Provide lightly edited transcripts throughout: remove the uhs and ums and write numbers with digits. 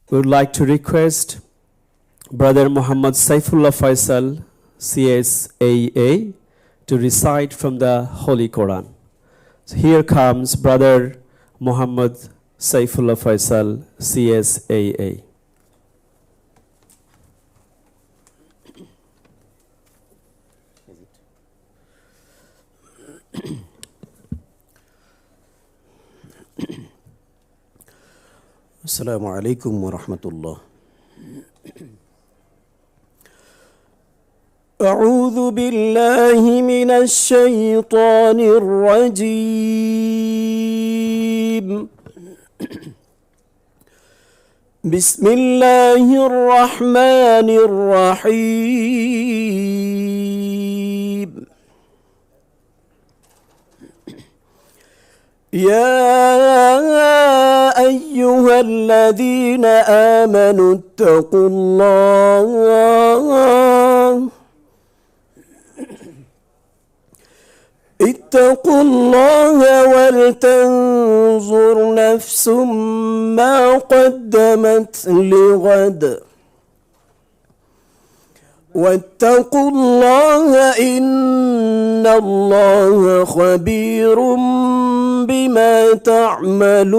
We would like to request Brother Muhammad Saifullah Faisal, CSAA, to recite from the Holy Quran. So here comes Brother Muhammad Saifullah Faisal, CSAA. Assalamu alaikum wa rahmatullah. أعوذ بالله من الشيطان الرجيم. بسم الله الرحمن الرحيم. يا أيها الذين آمنوا اتقوا الله ولتنظر نفس ما قدمت لغد واتقوا الله إن الله خبير بما تعملون.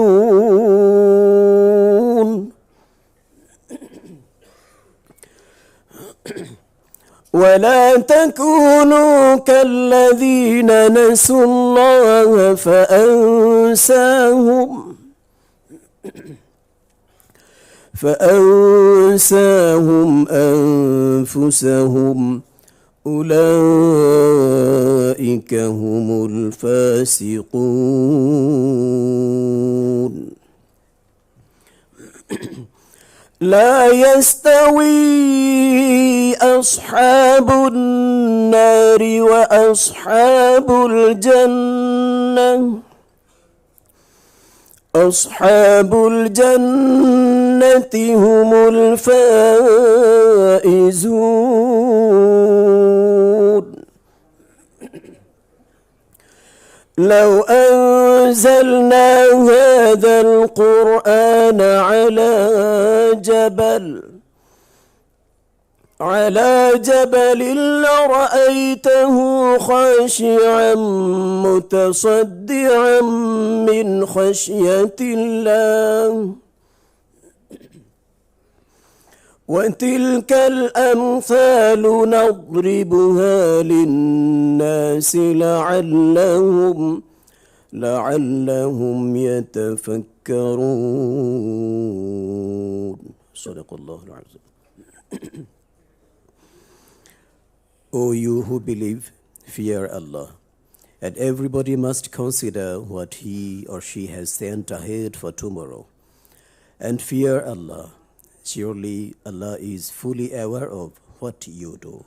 ولا تكونوا كالذين نسوا الله فأنساهم أنفسهم أولئك هم الفاسقون. لا يستوي أصحاب النار وأصحاب الجنة. أصحاب الجنة هم الفائزون. لو أنزلنا هذا القرآن على جبل لرأيته خاشعا متصدعا من خشية الله. وتلك الأمثال نضربها للناس لعلهم يتفكرون. صدق الله العظيم. O you who believe, fear Allah, and everybody must consider what he or she has sent ahead for tomorrow. And fear Allah. Surely Allah is fully aware of what you do.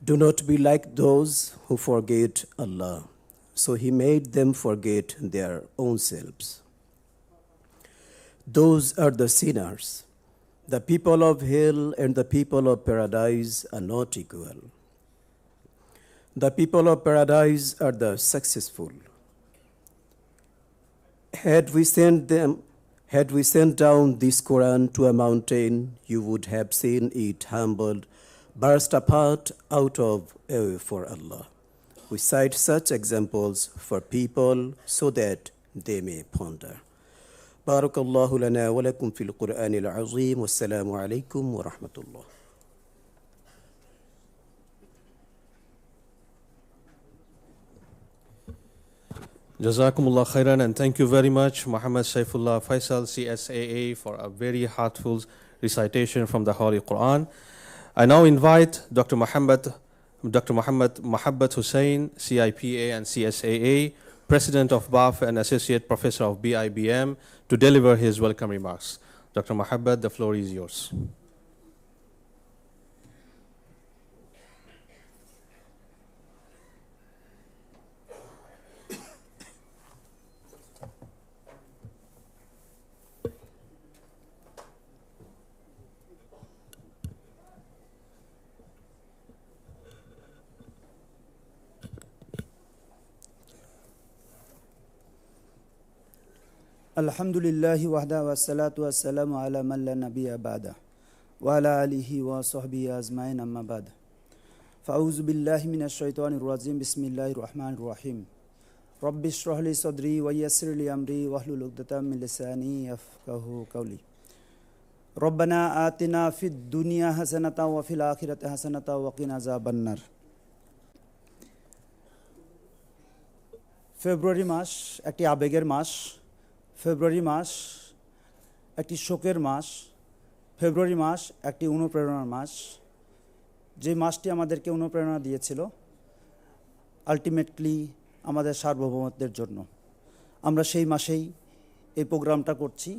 Do not be like those who forget Allah, so He made them forget their own selves. Those are the sinners. The people of hell and the people of paradise are not equal. The people of paradise are the successful. Had we sent down this Quran to a mountain, you would have seen it humbled, burst apart out of awe for Allah. We cite such examples for people so that they may ponder. بارك الله لنا ولكم في القرآن العظيم والسلام عليكم ورحمة الله. Jazakumullah khairan, and thank you very much, Muhammad Saifullah Faisal, CSAA, for a very heartful recitation from the Holy Quran. I now invite Dr. Muhammad Mahabbat Hussain, CIPA and CSAA, President of BAFF and Associate Professor of BIBM, to deliver his welcome remarks. Dr. Mahabbat, the floor is yours. Alhamdulillahi wahda wa salatu wa salamu ala man la nabiyya ba'da wa ala alihi wa sahbihi azmain amma ba'd. Fa'auzu billahi minash shaitanir rajim. Bismillahir rahmanir rahim. Rabbi shrah li sadri wa yassir li amri wahlul 'uqdatam min lisani yafqahu qawli. Rabbana atina fid dunya hasanatan wa fil akhirati hasanatan wa qina azabannar. ফেব্রুয়ারি মাস একটি আবেগের মাস, ফেব্রুয়ারি মাস একটি শোকের মাস, ফেব্রুয়ারি মাস একটি অনুপ্রেরণার মাস। যে মাসটি আমাদেরকে অনুপ্রেরণা দিয়েছিল আলটিমেটলি আমাদের সার্বভৌমত্বের জন্য। আমরা সেই মাসেই এই প্রোগ্রামটা করছি,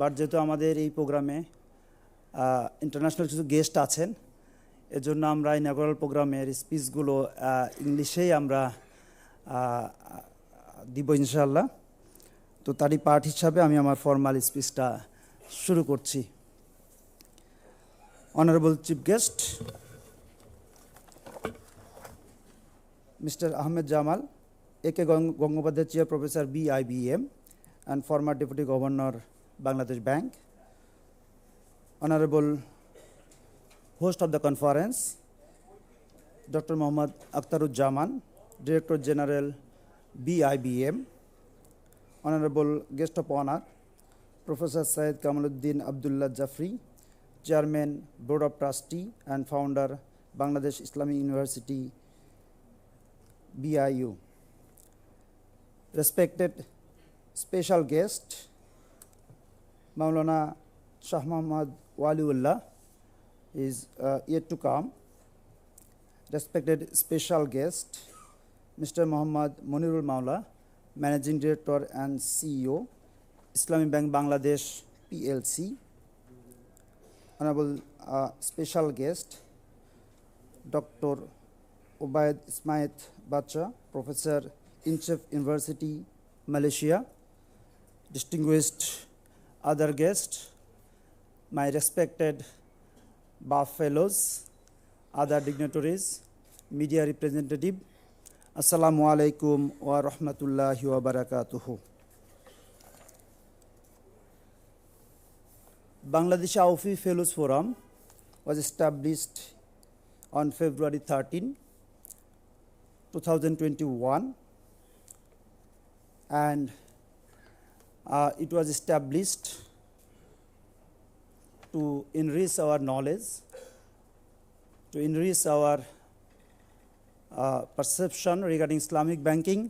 বাট যেহেতু আমাদের এই প্রোগ্রামে ইন্টারন্যাশনাল কিছু গেস্ট আছেন, এজন্য আমরা ইনাগুরাল প্রোগ্রামের স্পিচগুলো ইংলিশেই আমরা দিব ইনশাআল্লাহ। তো তারই পার্ট হিসাবে আমি আমার ফর্মাল স্পিচটা শুরু করছি। Honourable chief guest mister Ahmed Jamal, A K Gangopadhyay chair professor BIBM and former Deputy Governor Bangladesh Bank. Honorable host of the conference, Dr. Mohammad Akhtaruzzaman, Director General BIBM. Honorable guest of honor, Professor Syed Kamaluddin Abdullah Jafri, Chairman, Board of Trustee and Founder, Bangladesh Islamic University, BIU. Respected special guest, Maulana Shah Muhammad Waliullah is yet to come. Respected special guest, Mr. Muhammad Monirul Maula, Managing Director and CEO, Islamic Bank Bangladesh PLC. Honorable special guest, Dr. Ubaid Ismail Bacha, Professor Inchef University, Malaysia. Distinguished other guests, my respected BAFF fellows, other dignitaries, media representative, Assalamu alaikum wa rahmatullahi wa barakatuhu. Bangladesh Aufi Fellows Forum was established on February 13, 2021, and it was established to enrich our knowledge, to enrich our perception regarding Islamic banking,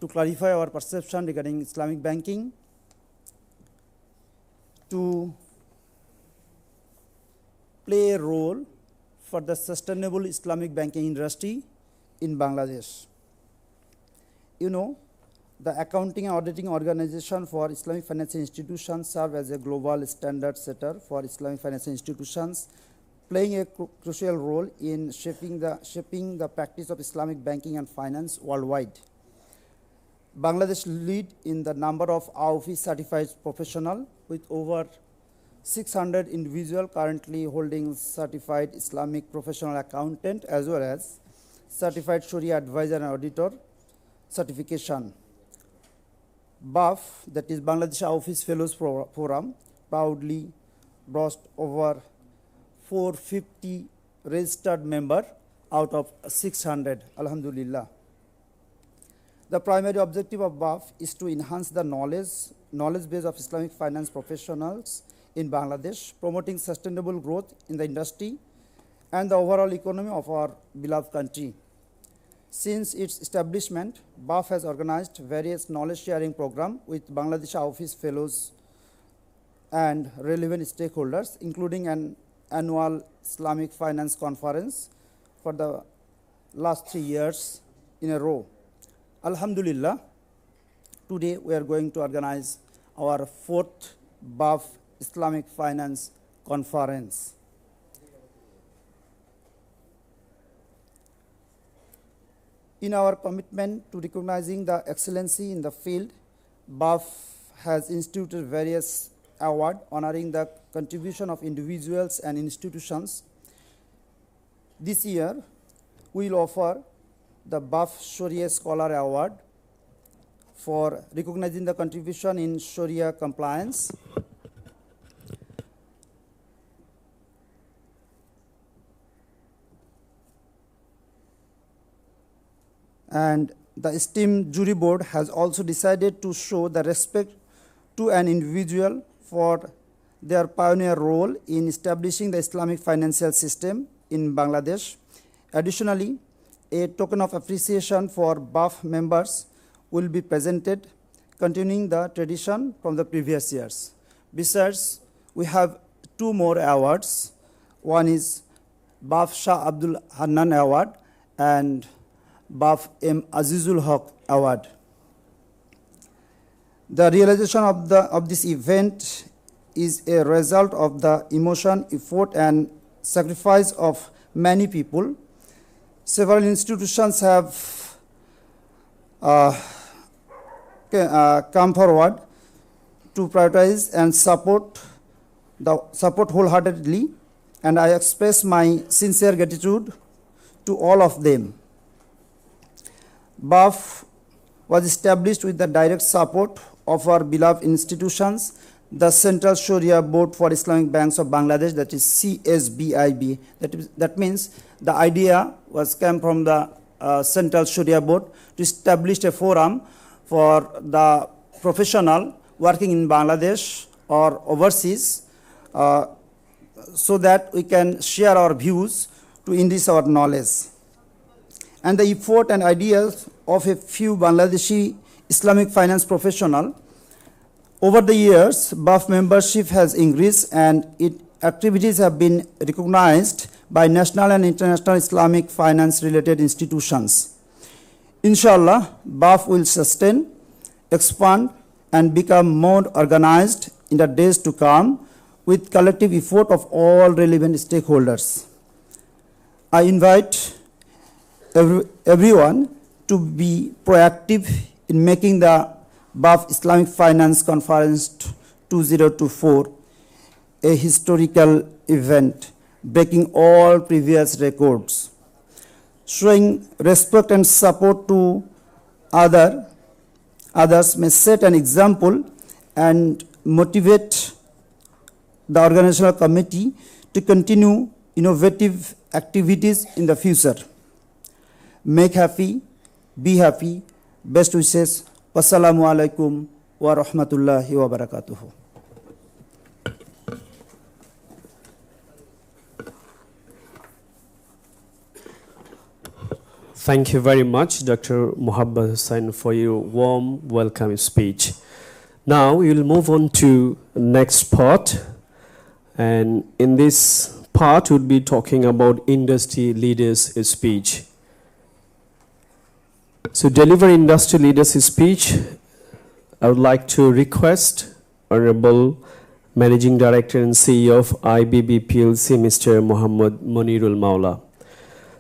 to clarify our perception regarding Islamic banking, to play a role for the sustainable Islamic banking industry in Bangladesh. You know, the accounting and auditing organization for Islamic financial institutions serve as a global standard setter for Islamic financial institutions, playing a crucial role in shaping the practice of Islamic banking and finance worldwide. Bangladesh lead in the number of AUFI certified professionals, with over 600 individuals currently holding certified Islamic professional accountant as well as certified Sharia advisor and auditor certification. BAFF, that is Bangladesh Office Fellows Forum, proudly boasts over 450 registered members out of 600. Alhamdulillah. The primary objective of BAFF is to enhance the knowledge base of Islamic finance professionals in Bangladesh, promoting sustainable growth in the industry and the overall economy of our beloved country. Since its establishment, BAFF has organized various knowledge sharing programs with Bangladesh Office Fellows and relevant stakeholders, including an annual Islamic Finance Conference for the last 3 years in a row. Alhamdulillah, today we are going to organize our 4th BAFF Islamic Finance Conference. In our commitment to recognizing the excellency in the field, BAFF has instituted various awards honoring the contribution of individuals and institutions. This year, we will offer the BAFF Sharia Scholar Award for recognizing the contribution in Sharia compliance. And the esteemed jury board has also decided to show the respect to an individual for their pioneer role in establishing the Islamic financial system in Bangladesh. Additionally, a token of appreciation for BAFF members will be presented, continuing the tradition from the previous years. Besides, we have two more awards. One is BAFF Shah Abdul Hannan Award and BAFF M. Azizul Haq Award. The realization of this event is a result of the emotion, effort, and sacrifice of many people. Several institutions have come forward to prioritize and support wholeheartedly, and I express my sincere gratitude to all of them. BAFF was established with the direct support of our beloved institutions, the Central Sharia Board for Islamic Banks of Bangladesh, that is CSBIB. That means the idea came from the Central Sharia Board to establish a forum for the professional working in Bangladesh or overseas, so that we can share our views to enrich our knowledge. And the effort and ideas of a few Bangladeshi Islamic finance professionals. Over the years, BAFF membership has increased and its activities have been recognized by national and international Islamic finance related institutions. Inshallah, BAFF will sustain, expand, and become more organized in the days to come with collective effort of all relevant stakeholders. I invite everyone to be proactive in making the BAFF Islamic Finance Conference 2024 a historical event, breaking all previous records. Showing respect and support to others may set an example and motivate the organizational committee to continue innovative activities in the future. Make happy, be happy. Best wishes. Wassalamu alaikum wa rahmatullahi wa barakatuhu. Thank you very much, Dr. Muhammad Hussain, for your warm welcome speech. Now we will move on to next part, and in this part we'll be talking about industry leaders' speech. To deliver industry leaders' speech, I would like to request Honorable Managing Director and CEO of IBB PLC, Mr. Muhammad Munirul Maula.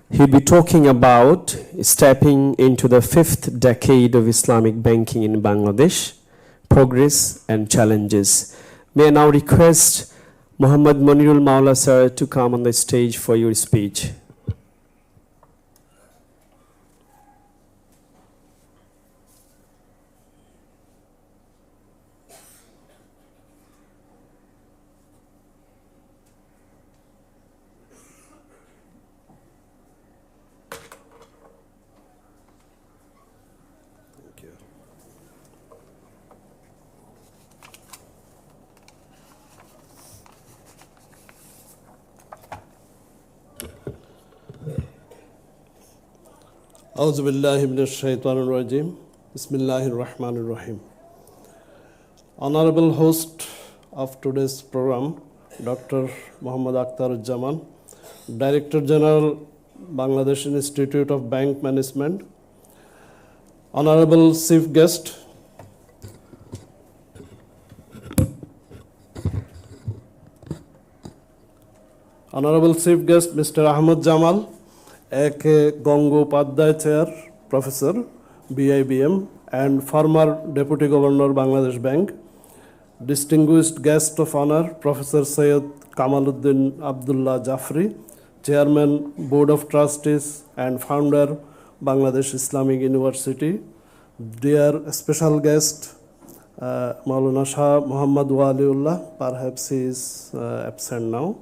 He'll be talking about stepping into the 5th decade of Islamic banking in Bangladesh, progress and challenges. May I now request Muhammad Munirul Maula, sir, to come on the stage for your speech. A'udhu billahi minash shaitanir rajim. Bismillahir Rahmanir Rahim. Honorable host of today's program, Dr. Muhammad Akhtar Jaman, Director General, Bangladesh Institute of Bank Management. Honorable Chief Guest, Mr. Ahmed Jamal, A.K. Gangopadhyay Chair, Professor, BIBM, and former Deputy Governor, Bangladesh Bank. Distinguished Guest of Honor, Professor Syed Kamaluddin Abdullah Jafri, Chairman, Board of Trustees, and Founder, Bangladesh Islamic University. dear special guest, Maulana Shah Muhammad Waliullah, perhaps he is absent now,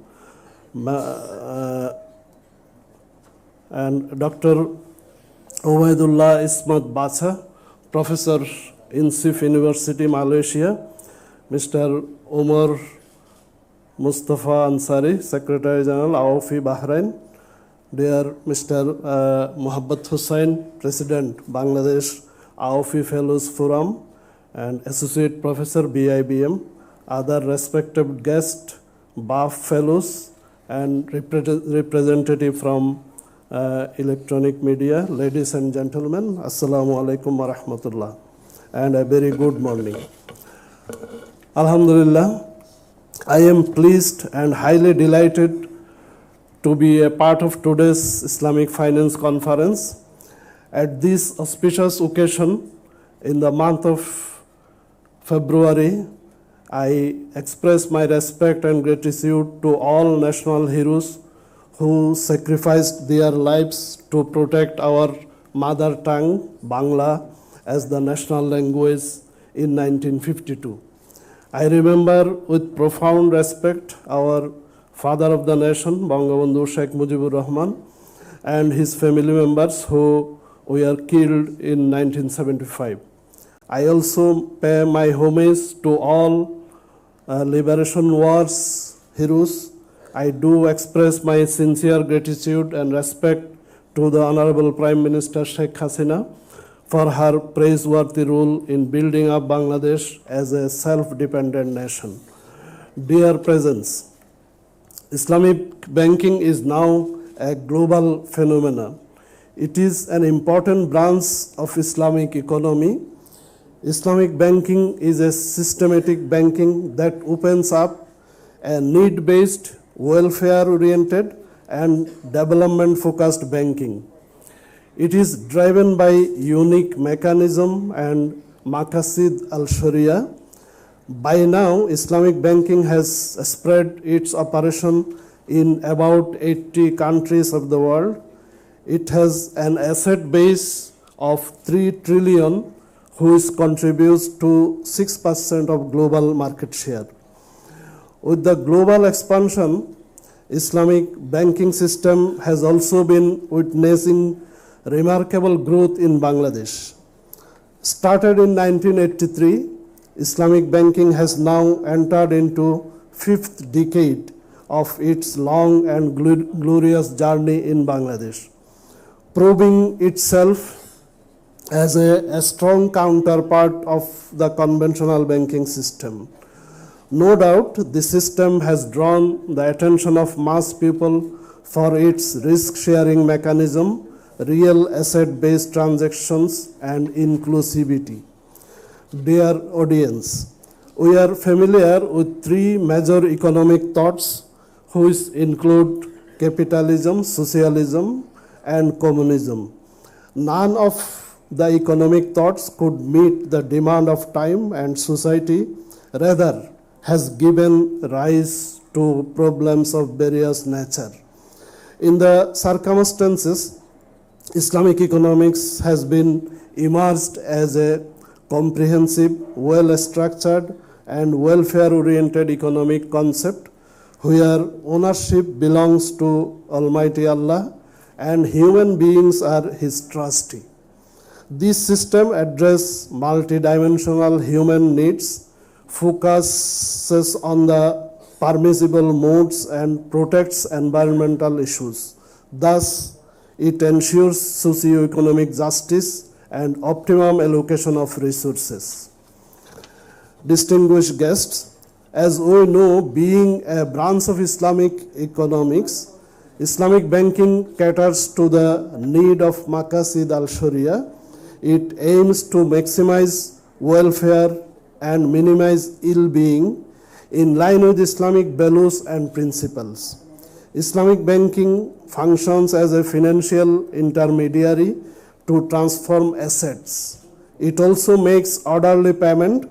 and Dr. Ubaidullah Ismat Bacha, Professor in Sif University, Malaysia, Mr. Umar Mustafa Ansari, Secretary General, AOFI, Bahrain, dear Mr. Muhabbat Hussain, President, Bangladesh AOFI Fellows Forum, and Associate Professor, BIBM, other respected guests, BAFF Fellows, and representative from electronic media, ladies and gentlemen, Assalamu alaikum wa rahmatullah, and a very good morning. Alhamdulillah, I am pleased and highly delighted to be a part of today's Islamic Finance Conference. At this auspicious occasion, in the month of February, I express my respect and gratitude to all national heroes who sacrificed their lives to protect our mother tongue, Bangla, as the national language in 1952. I remember with profound respect our father of the nation, Bangabandhu Sheikh Mujibur Rahman, and his family members who were killed in 1975. I also pay my homage to all liberation wars heroes. I do express my sincere gratitude and respect to the Honorable Prime Minister Sheikh Hasina for her praiseworthy role in building up Bangladesh as a self-dependent nation. Dear presence, Islamic banking is now a global phenomenon. It is an important branch of Islamic economy. Islamic banking is a systematic banking that opens up a need-based, welfare-oriented, and development-focused banking. It is driven by unique mechanism and Maqasid al-Sharia. By now, Islamic banking has spread its operation in about 80 countries of the world. It has an asset base of 3 trillion, which contributes to 6% of global market share. With the global expansion, Islamic banking system has also been witnessing remarkable growth in Bangladesh. Started in 1983, Islamic banking has now entered into 5th decade of its long and glorious journey in Bangladesh, proving itself as a strong counterpart of the conventional banking system. No doubt, this system has drawn the attention of mass people for its risk-sharing mechanism, real asset-based transactions, and inclusivity. Dear audience, we are familiar with 3 major economic thoughts, which include capitalism, socialism, and communism. None of the economic thoughts could meet the demand of time and society, rather has given rise to problems of various nature. In the circumstances, Islamic economics has been emerged as a comprehensive, well-structured, and welfare-oriented economic concept where ownership belongs to Almighty Allah and human beings are His trustee. This system addresses multidimensional human needs, focuses on the permissible modes, and protects environmental issues. Thus, it ensures socio-economic justice and optimum allocation of resources. Distinguished guests, as we know, being a branch of Islamic economics, Islamic banking caters to the need of Maqasid al-Sharia. It aims to maximize welfare and minimize ill-being in line with Islamic values and principles. Islamic banking functions as a financial intermediary to transform assets. It also makes orderly payment,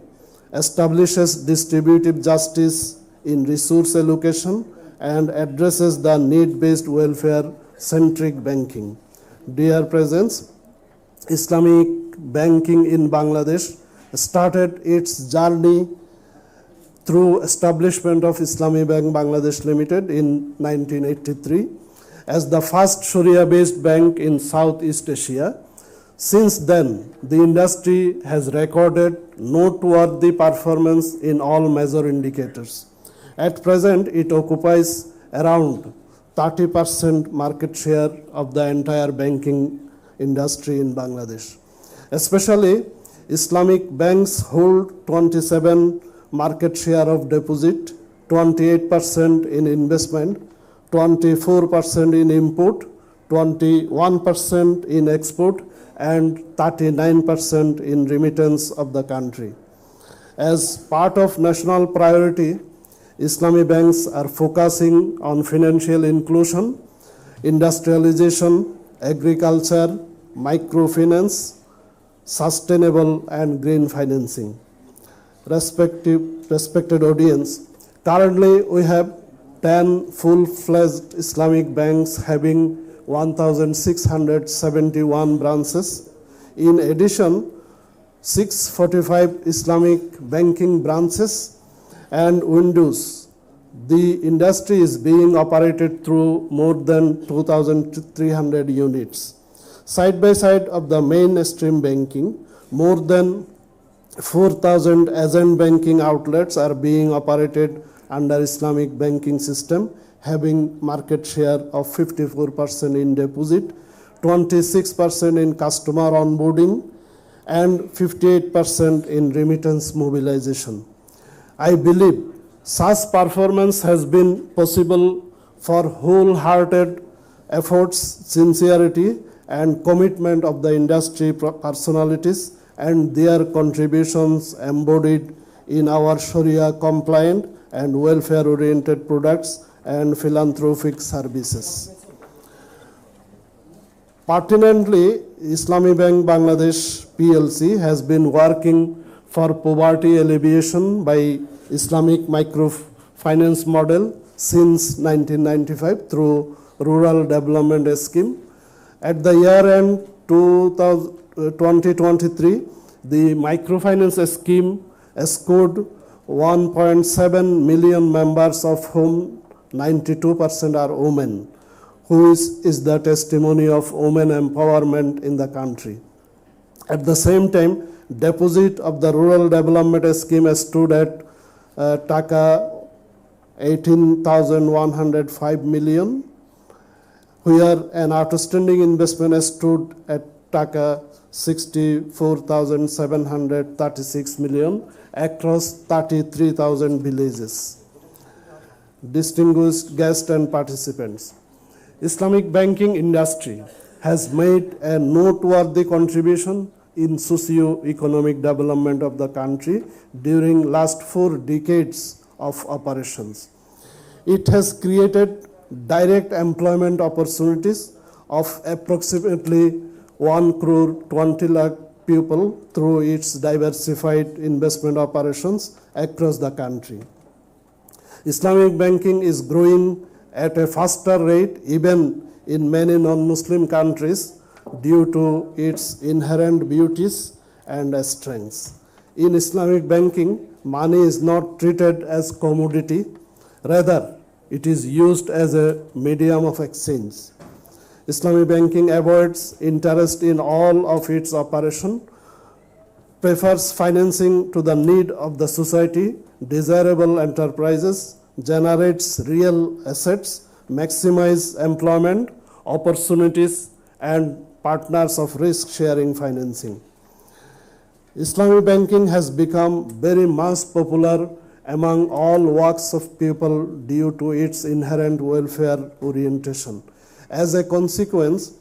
establishes distributive justice in resource allocation, and addresses the need-based welfare-centric banking. Dear presence, Islamic banking in Bangladesh started its journey through establishment of Islamic Bank Bangladesh Limited in 1983 as the first Sharia-based bank in Southeast Asia. Since then, the industry has recorded noteworthy performance in all major indicators. At present, it occupies around 30% market share of the entire banking industry in Bangladesh. Especially, Islamic banks hold 27 market share of deposit, 28% in investment, 24% in import, 21% in export, and 39% in remittance of the country. As part of national priority, Islamic banks are focusing on financial inclusion, industrialization, agriculture, microfinance, sustainable and green financing. Respected audience, currently we have 10 full-fledged Islamic banks having 1,671 branches. In addition, 645 Islamic banking branches and windows. The industry is being operated through more than 2,300 units. Side by side of the mainstream banking, more than 4,000 agent banking outlets are being operated under Islamic banking system, having market share of 54% in deposit, 26% in customer onboarding, and 58% in remittance mobilization. I believe such performance has been possible for wholehearted efforts, sincerity, and commitment of the industry personalities and their contributions embodied in our Sharia compliant and welfare oriented products and philanthropic services. Pertinently, Islamic Bank Bangladesh PLC has been working for poverty alleviation by Islamic microfinance model since 1995 through Rural Development Scheme. At the year end 2023, the microfinance scheme scored 1.7 million members, of whom 92% are women, who is the testimony of women empowerment in the country. At the same time, deposit of the Rural Development Scheme stood at Taka 18,105 million, where an outstanding investment stood at Taka 64,736 million across 33,000 villages. Distinguished guests and participants, Islamic banking industry has made a noteworthy contribution in socio-economic development of the country during last 4 decades of operations. It has created direct employment opportunities of approximately 1 crore 20 lakh people through its diversified investment operations across the country. Islamic banking is growing at a faster rate even in many non-Muslim countries due to its inherent beauties and strengths. In Islamic banking, money is not treated as commodity, rather it is used as a medium of exchange. Islamic banking avoids interest in all of its operation, prefers financing to the need of the society, desirable enterprises, generates real assets, maximize employment, opportunities, and partners of risk-sharing financing. Islamic banking has become very much popular among all walks of people due to its inherent welfare orientation. As a consequence,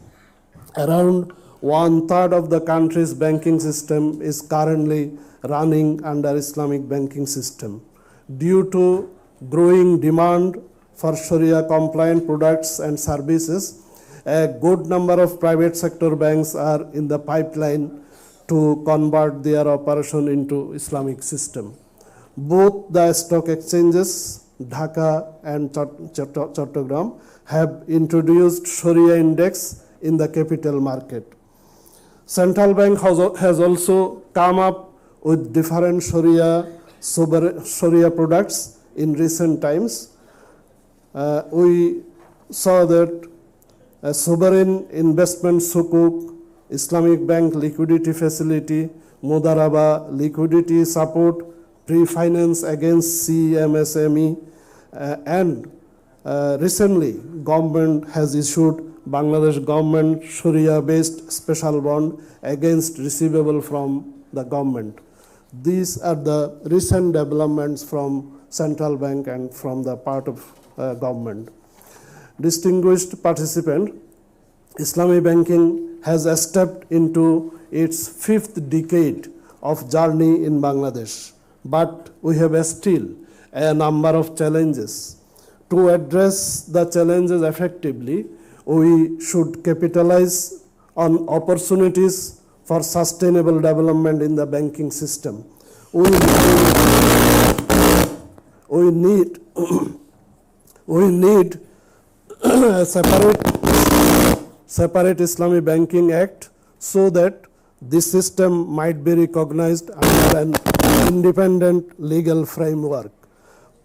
around 1/3 of the country's banking system is currently running under Islamic banking system. Due to growing demand for Sharia compliant products and services, a good number of private sector banks are in the pipeline to convert their operation into Islamic system. Both the stock exchanges, Dhaka and Chattogram, have introduced Sharia index in the capital market. Central Bank has also come up with different Sharia products in recent times. We saw that sovereign investment sukuk, Islamic Bank liquidity facility, Mudaraba liquidity support, pre-finance against CMSME, and recently government has issued Bangladesh government Sharia-based special bond against receivable from the government. These are the recent developments from central bank and from the part of government. Distinguished participant, Islamic banking has stepped into its 5th decade of journey in Bangladesh, but we have still a number of challenges. To address the challenges effectively, we should capitalize on opportunities for sustainable development in the banking system. We need a separate Islamic Banking Act so that this system might be recognized under an independent legal framework.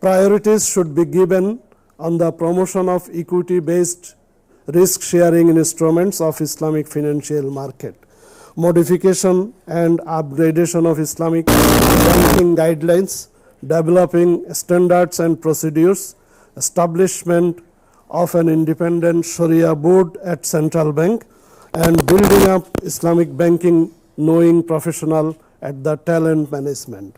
Priorities should be given on the promotion of equity-based risk-sharing instruments of Islamic financial market, modification and upgradation of Islamic banking guidelines, developing standards and procedures, establishment of an independent Sharia board at central bank, and building up Islamic banking knowing professional at the talent management.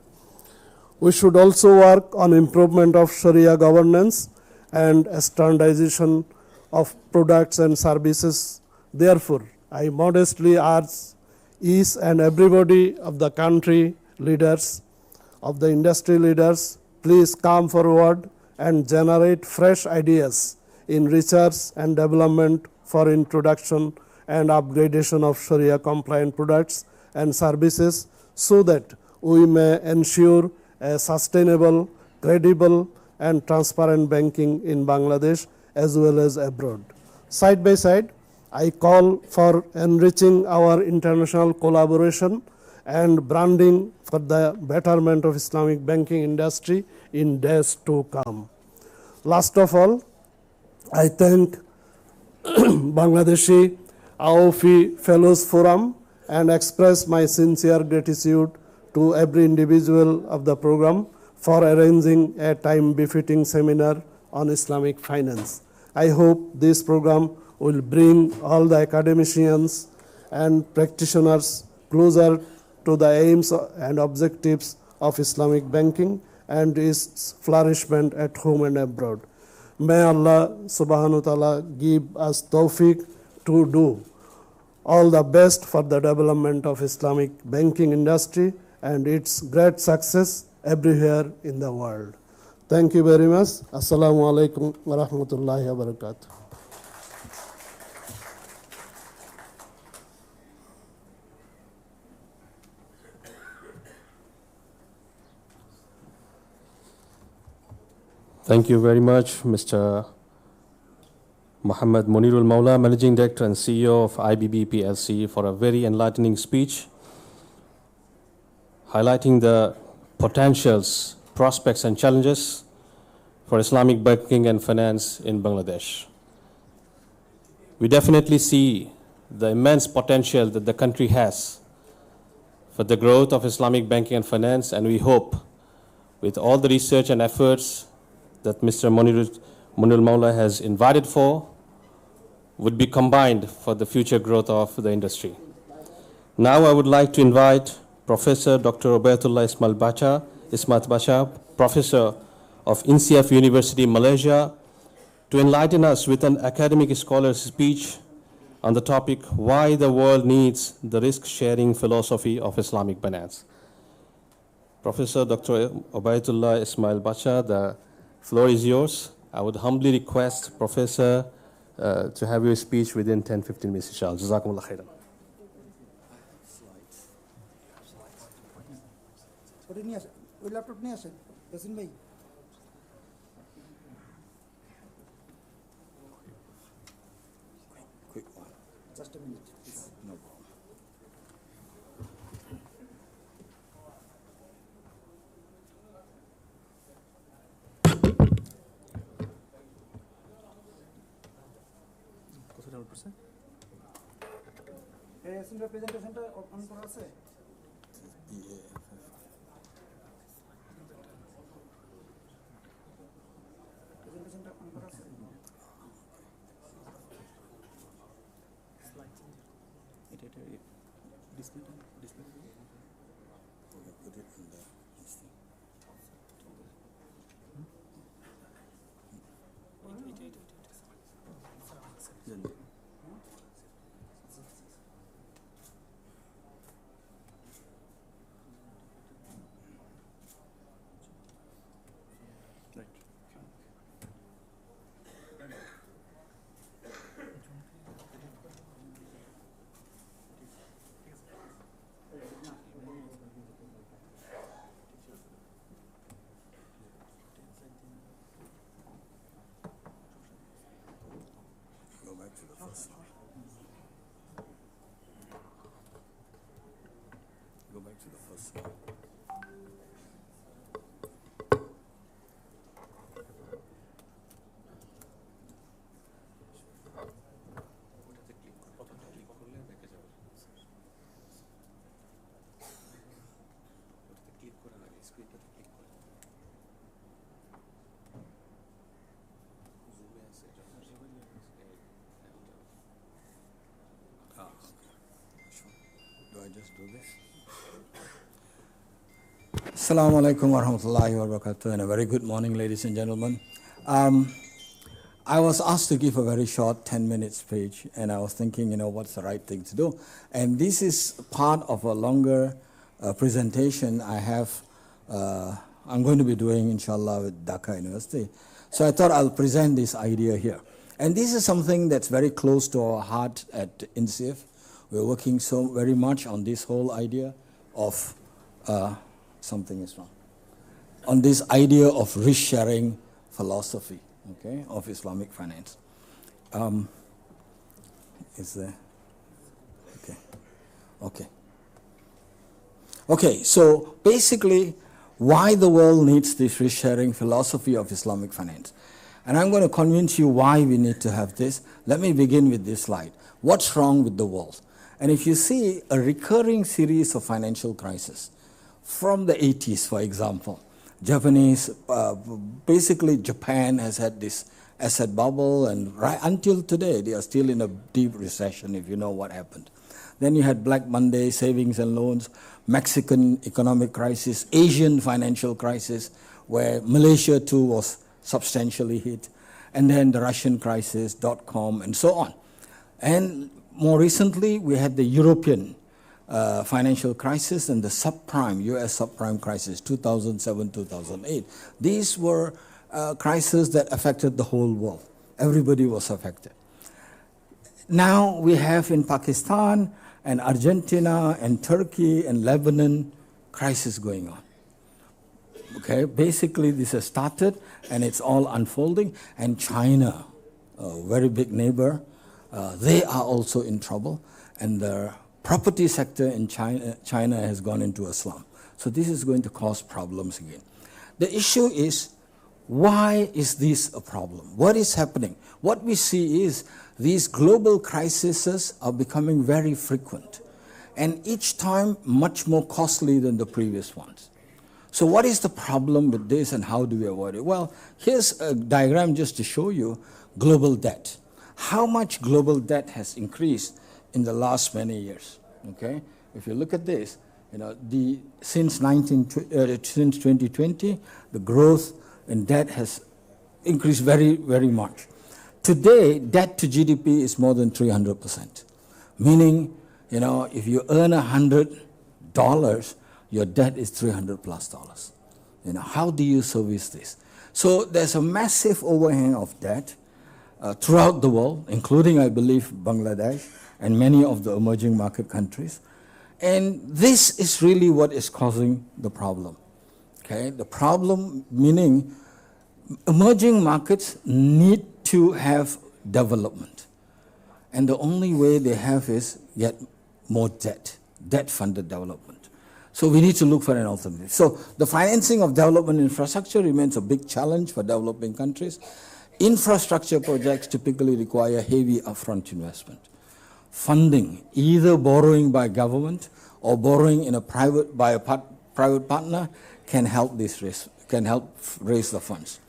We should also work on improvement of Sharia governance and standardization of products and services. Therefore, I modestly urge each and everybody of the country leaders, of the industry leaders, please come forward and generate fresh ideas in research and development for introduction and upgradation of Sharia compliant products and services so that we may ensure a sustainable, credible and transparent banking in Bangladesh as well as abroad. Side by side, I call for enriching our international collaboration and branding for the betterment of Islamic banking industry in days to come. Last of all, I thank Bangladeshi AOFI Fellows Forum and express my sincere gratitude to every individual of the program for arranging a time-befitting seminar on Islamic finance. I hope this program will bring all the academicians and practitioners closer to the aims and objectives of Islamic banking and its flourishment at home and abroad. May Allah subhanahu wa ta'ala give us tawfiq to do all the best for the development of Islamic banking industry and its great success everywhere in the world. Thank you very much. Assalamu alaikum wa rahmatullahi wa barakatuh. Thank you very much, Mr. Muhammad Monirul Maula, Managing Director and CEO of IBB PLC, for a very enlightening speech, highlighting the potentials, prospects and challenges for Islamic banking and finance in Bangladesh. We definitely see the immense potential that the country has for the growth of Islamic banking and finance, and we hope with all the research and efforts that Mr. Monirul Maula has invited for would be combined for the future growth of the industry. Now I would like to invite Professor Dr. Obaidullah Ismail Bacha, Professor of INSEAD University, Malaysia, to enlighten us with an academic scholar's speech on the topic, why the world needs the risk-sharing philosophy of Islamic finance. Professor Dr. Obaidullah Ismail Bacha, the floor is yours. I would humbly request Professor to have your speech within 10-15 minutes, inshallah. Jazakumullah khairan. Just a minute, please. No problem. প্রেজেন্টেশনটা on করা আছে? প্রেজেন্টেশনটা on করা আছে? Go back to the first slide. Go back to the first slide. Do I just do this? Assalamu alaikum wa rahmatullahi wa barakatuh, and a very good morning, ladies and gentlemen. I was asked to give a very short 10-minute speech, and I was thinking, what's the right thing to do? And this is part of a longer presentation I have, I'm going to be doing, inshallah, with Dhaka University. So I thought I'll present this idea here. And this is something that's very close to our heart at INSIF. We're working so very much on this whole idea of, something is wrong, on this idea of risk-sharing philosophy, okay, of Islamic finance. Is there? Okay, so basically, why the world needs this risk-sharing philosophy of Islamic finance. And I'm going to convince you why we need to have this. Let me begin with this slide. What's wrong with the world? And if you see a recurring series of financial crises, from the 80s, for example, basically Japan has had this asset bubble, and right until today, they are still in a deep recession, if you know what happened. Then you had Black Monday, savings and loans, Mexican economic crisis, Asian financial crisis, where Malaysia too was substantially hit, and then the Russian crisis, .com, and so on. And more recently, we had the European financial crisis and the subprime, US subprime crisis, 2007-2008. These were crises that affected the whole world. Everybody was affected. Now we have in Pakistan and Argentina and Turkey and Lebanon crisis going on. Okay, basically this has started and it's all unfolding. And China, a very big neighbor, they are also in trouble, and the property sector in China has gone into a slump. So this is going to cause problems again. The issue is, why is this a problem? What is happening? What we see is these global crises are becoming very frequent, and each time much more costly than the previous ones. So what is the problem with this, and how do we avoid it? Well, here's a diagram just to show you global debt. How much global debt has increased in the last many years, okay? If you look at this, since 2020, the growth in debt has increased very, very much. Today, debt to GDP is more than 300%, meaning, if you earn $100, your debt is $300+. How do you service this? So there's a massive overhang of debt throughout the world, including, I believe, Bangladesh and many of the emerging market countries. And this is really what is causing the problem. Okay? The problem meaning emerging markets need to have development. And the only way they have is get more debt-funded development. So we need to look for an alternative. So the financing of development infrastructure remains a big challenge for developing countries. Infrastructure projects typically require heavy upfront investment. Funding, either borrowing by government or borrowing in a private partner, can help raise the funds.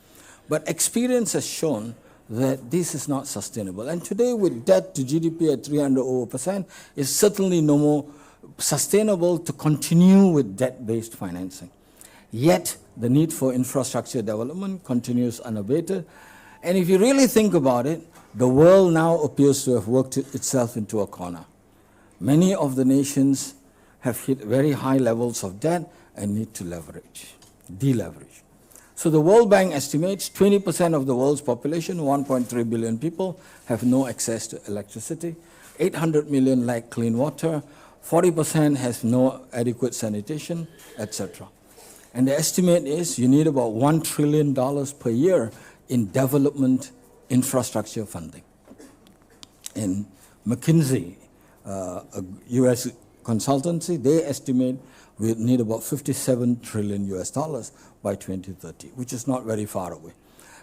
But experience has shown that this is not sustainable. And today, with debt to GDP at 300%, it's certainly no more sustainable to continue with debt-based financing. Yet, the need for infrastructure development continues unabated. And if you really think about it, the world now appears to have worked itself into a corner. Many of the nations have hit very high levels of debt and need to deleverage. So the World Bank estimates 20% of the world's population, 1.3 billion people, have no access to electricity, 800 million lack clean water, 40% has no adequate sanitation, etc. And the estimate is you need about $1 trillion per year in development infrastructure funding. In McKinsey, a US consultancy, they estimate we need about $57 trillion by 2030, which is not very far away.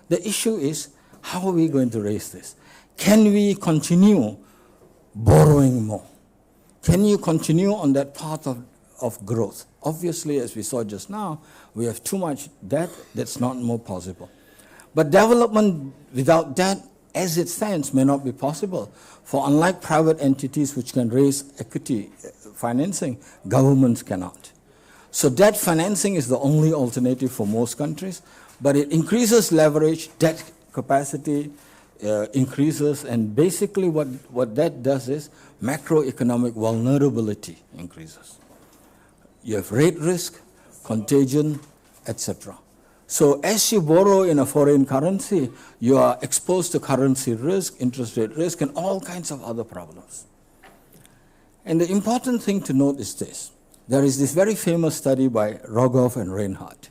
The issue is, how are we going to raise this? Can we continue borrowing more? Can you continue on that path of growth? Obviously, as we saw just now, we have too much debt. That's not more possible. But development without debt, as it stands, may not be possible. For unlike private entities which can raise equity financing, governments cannot. So debt financing is the only alternative for most countries, but it increases leverage, debt capacity increases, and basically what that does is macroeconomic vulnerability increases. You have rate risk, contagion, etc. So as you borrow in a foreign currency, you are exposed to currency risk, interest rate risk, and all kinds of other problems. And the important thing to note is this. There is this very famous study by Rogoff and Reinhardt,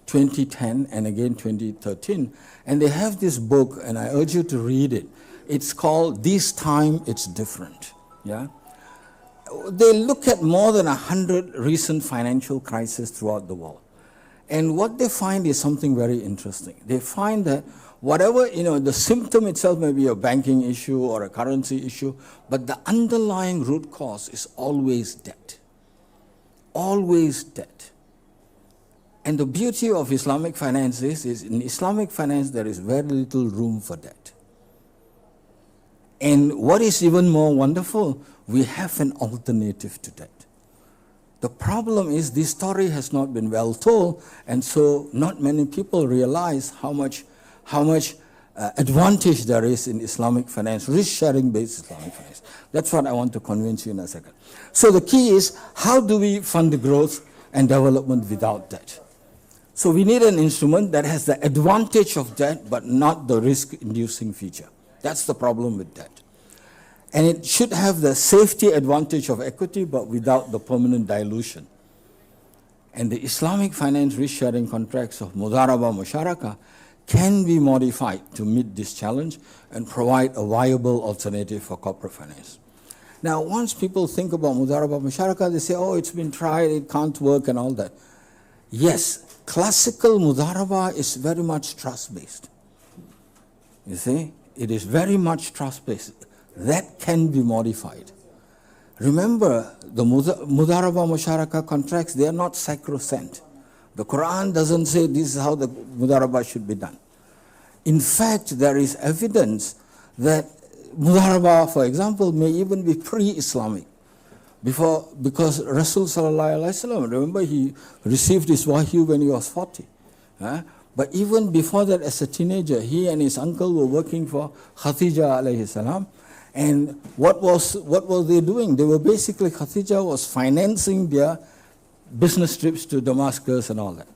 2010 and again 2013, and they have this book, and I urge you to read it. It's called This Time It's Different. Yeah? They look at more than 100 recent financial crises throughout the world. And what they find is something very interesting. They find that whatever, the symptom itself may be a banking issue or a currency issue, but the underlying root cause is always debt. Always debt. And the beauty of Islamic finance is in Islamic finance there is very little room for debt. And what is even more wonderful, we have an alternative to debt. The problem is this story has not been well told, and so not many people realize how much advantage there is in Islamic finance, risk-sharing based Islamic finance. That's what I want to convince you in a second. So the key is, how do we fund the growth and development without debt? So we need an instrument that has the advantage of debt, but not the risk-inducing feature. That's the problem with debt. And it should have the safety advantage of equity, but without the permanent dilution. And the Islamic finance risk-sharing contracts of Mudaraba Musharaka can be modified to meet this challenge and provide a viable alternative for corporate finance. Now, once people think about Mudaraba Musharaka, they say, oh, it's been tried, it can't work and all that. Yes, classical Mudaraba is very much trust-based. You see, it is very much trust-based. That can be modified. Remember, the Mudaraba Musharaka contracts, they are not sacrosanct. The Quran doesn't say this is how the Mudaraba should be done. In fact, there is evidence that Mudaraba, for example, may even be pre-Islamic. Because Rasul Sallallahu Alaihi Wasallam, remember, he received his wahyu when he was 40. But even before that, as a teenager, he and his uncle were working for Khadija alayhi salam. And what were they doing? They were basically, Khadija was financing their business trips to Damascus and all that.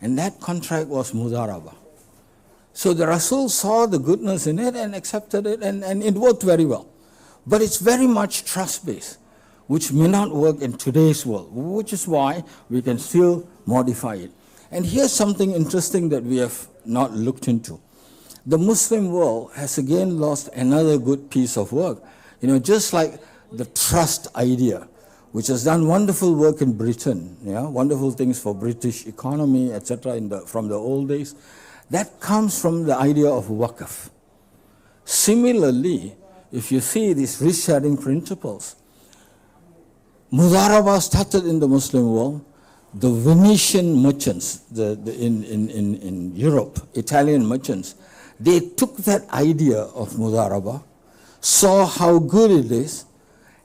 And that contract was Mudaraba. So the Rasul saw the goodness in it and accepted it, and it worked very well. But it's very much trust-based, which may not work in today's world, which is why we can still modify it. And here's something interesting that we have not looked into. The Muslim world has again lost another good piece of work. Just like the trust idea, which has done wonderful work in Britain, wonderful things for British economy, etc., from the old days. That comes from the idea of waqf. Similarly, if you see these risk-sharing principles, Mudaraba started in the Muslim world. The Venetian merchants in Europe, Italian merchants, they took that idea of Mudaraba, saw how good it is,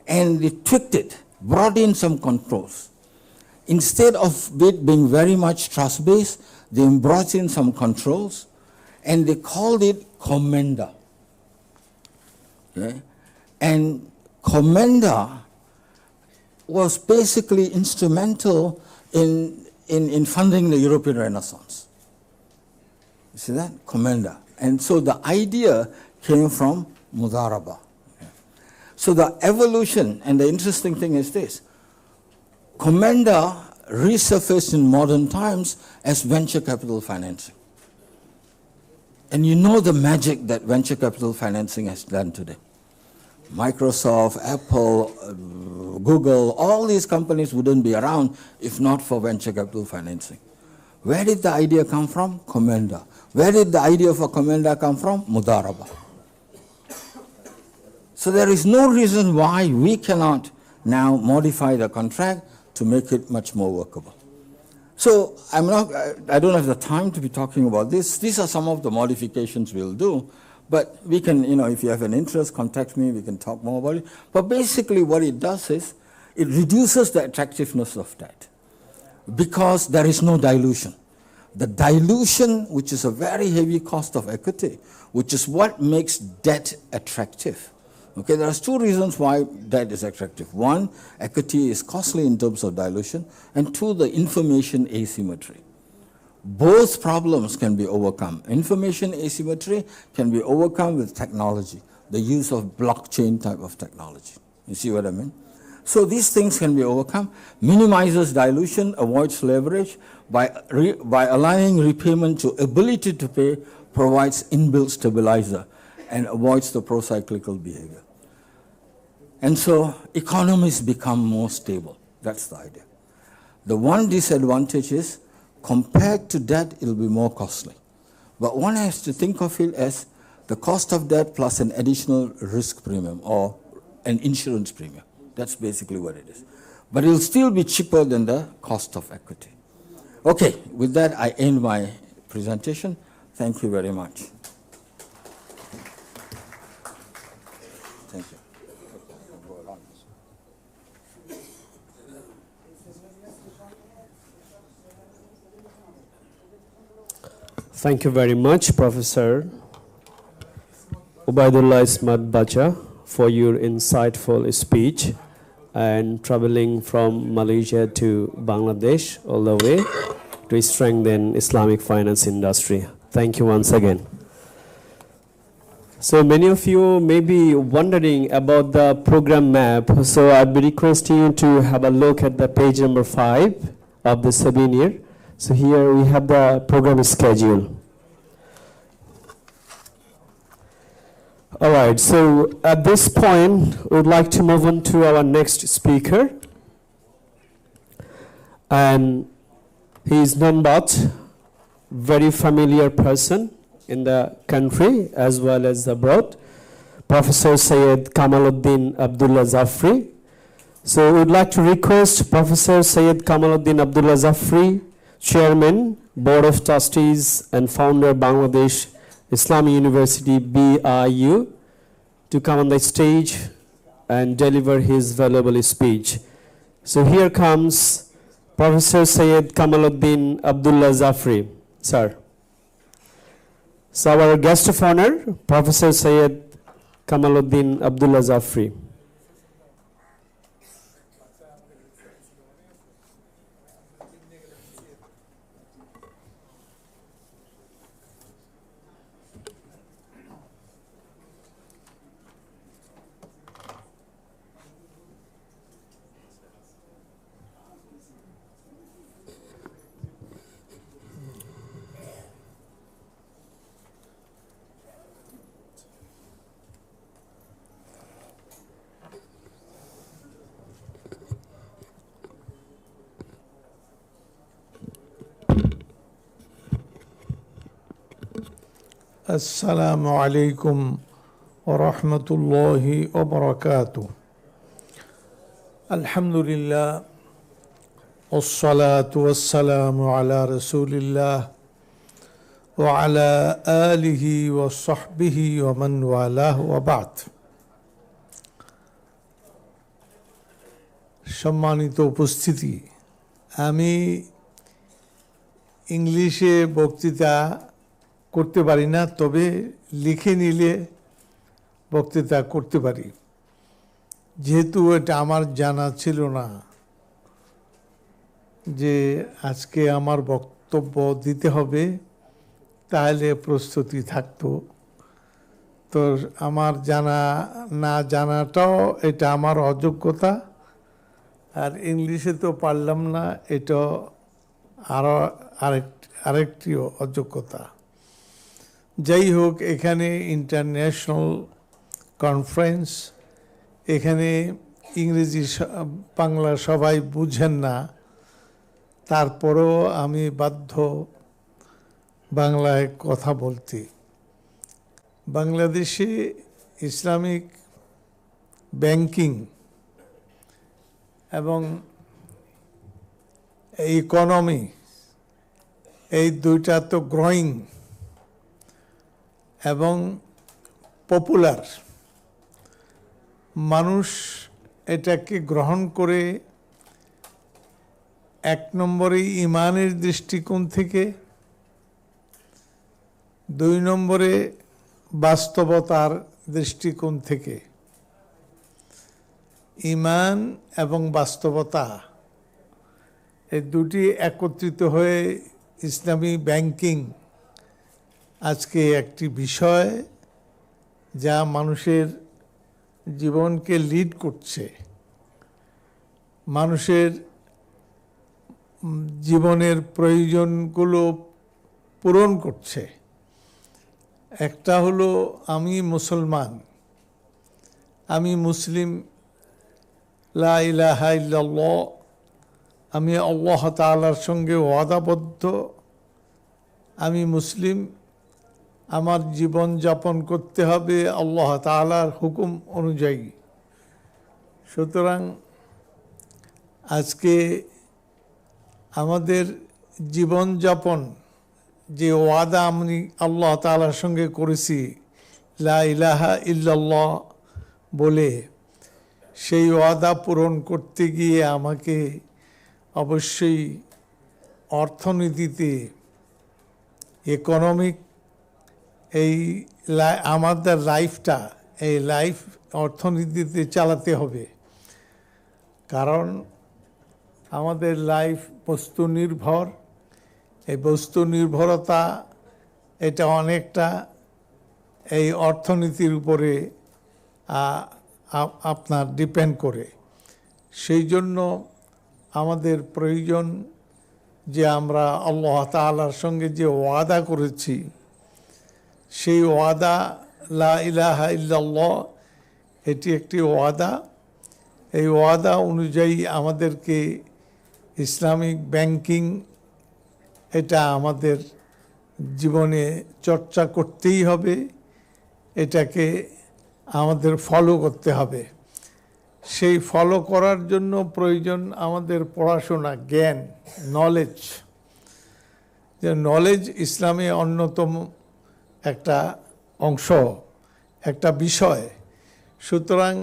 and they tweaked it, brought in some controls. Instead of it being very much trust-based, they brought in some controls, and they called it commenda. Okay? And commenda was basically instrumental in funding the European Renaissance. You see that? Commenda. And so the idea came from Mudaraba. So the evolution, and the interesting thing is this, commenda resurfaced in modern times as venture capital financing. And you know the magic that venture capital financing has done today. Microsoft, Apple, Google, all these companies wouldn't be around if not for venture capital financing. Where did the idea come from? Commenda. Where did the idea for commenda come from? Mudaraba. So there is no reason why we cannot now modify the contract to make it much more workable. So I don't have the time to be talking about this. These are some of the modifications we'll do. But we can, if you have an interest, contact me, we can talk more about it. But basically what it does is, it reduces the attractiveness of debt because there is no dilution. The dilution, which is a very heavy cost of equity, which is what makes debt attractive. Okay, there are two reasons why debt is attractive. One, equity is costly in terms of dilution, and two, the information asymmetry. Both problems can be overcome. Information asymmetry can be overcome with technology, the use of blockchain type of technology. You see what I mean? So these things can be overcome, minimizes dilution, avoids leverage, by aligning repayment to ability to pay, provides inbuilt stabilizer, and avoids the pro-cyclical behavior. And so economies become more stable. That's the idea. The one disadvantage is, compared to debt, it will be more costly. But one has to think of it as the cost of debt plus an additional risk premium or an insurance premium. That's basically what it is. But it will still be cheaper than the cost of equity. Okay, with that, I end my presentation. Thank you very much. Thank you. Thank you very much, Professor Ubaidullah Ismat Bacha, for your insightful speech and traveling from Malaysia to Bangladesh all the way to strengthen Islamic finance industry. Thank you once again. So many of you may be wondering about the program map. So I'd be requesting you to have a look at the page number 5 of the souvenir. So here we have the program schedule. All right, so at this point, we would like to move on to our next speaker. And he is none but very familiar person in the country as well as abroad, Professor Syed Kamaluddin Abdullah Zafri. So we would like to request Professor Syed Kamaluddin Abdullah Zafri, Chairman, Board of Trustees and Founder, Bangladesh Islamic University, BIU, to come on the stage and deliver his valuable speech. So here comes Professor Syed Kamaluddin Abdullah Zafri. Sir. So our guest of honor, Professor Syed Kamaluddin Abdullah Zafri. السلام عليكم ورحمة الله وبركاته. الحمد لله والصلاة والسلام على رسول الله وعلى آله وصحبه ومن والاه وبعد. সম্মানিত উপস্থিতি, আমি ইংলিশে বক্তৃতা করতে পারি না, তবে লিখে নিলে বক্তৃতা করতে পারি। যেহেতু এটা আমার জানা ছিল না যে আজকে আমার বক্তব্য দিতে হবে, তাহলে প্রস্তুতি থাকতো। তো আমার জানা না জানাটাও এটা আমার অযোগ্যতা, আর ইংলিশে তো পারলাম না, এটা আরও আরেকটি অযোগ্যতা। যাই হোক, এখানে ইন্টারন্যাশনাল কনফারেন্স, এখানে ইংরেজি বাংলা সবাই বুঝেন না, তারপরেও আমি বাধ্য বাংলায় কথা বলতে। বাংলাদেশে ইসলামিক ব্যাংকিং এবং ইকোনমি, এই দুইটা তো গ্রোয়িং এবং পপুলার। মানুষ এটাকে গ্রহণ করে এক নম্বরে ইমানের দৃষ্টিকোণ থেকে, দুই নম্বরে বাস্তবতার দৃষ্টিকোণ থেকে। ইমান এবং বাস্তবতা এই দুটি একত্রিত হয়ে ইসলামী ব্যাংকিং আজকে একটি বিষয় যা মানুষের জীবনকে লিড করছে, মানুষের জীবনের প্রয়োজনগুলো পূরণ করছে। একটা হলো আমি মুসলমান, আমি মুসলিম, লা ইলাহা ইল্লাল্লাহ, আমি আল্লাহ তাআলার সঙ্গে ওয়াদাবদ্ধ, আমি মুসলিম, আমার জীবন যাপন করতে হবে আল্লাহ তাআলার হুকুম অনুযায়ী। সুতরাং আজকে আমাদের জীবনযাপন যে ওয়াদা আমি আল্লাহ তাআলার সঙ্গে করেছি লা ইলাহা ইল্লাল্লাহ বলে, সেই ওয়াদা পূরণ করতে গিয়ে আমাকে অবশ্যই অর্থনীতিতে, ইকোনমিক, এই আমাদের লাইফটা, এই লাইফ অর্থনীতিতে চালাতে হবে। কারণ আমাদের লাইফ বস্তু নির্ভর, এই বস্তু নির্ভরতা এটা অনেকটা এই অর্থনীতির উপরে আপনার ডিপেন্ড করে। সেই জন্য আমাদের প্রয়োজন যে আমরা আল্লাহ তাআলার সঙ্গে যে ওয়াদা করেছি, সেই ওয়াদা লা ইলাহা ইল্লাল্লাহ, এটি একটি ওয়াদা। এই ওয়াদা অনুযায়ী আমাদেরকে ইসলামিক ব্যাংকিং এটা আমাদের জীবনে চর্চা করতেই হবে, এটাকে আমাদের ফলো করতে হবে। সেই ফলো করার জন্য প্রয়োজন আমাদের পড়াশোনা, জ্ঞান, নলেজ। যে নলেজ ইসলামে অন্যতম একটা অংশ, একটা বিষয়। সুতরাং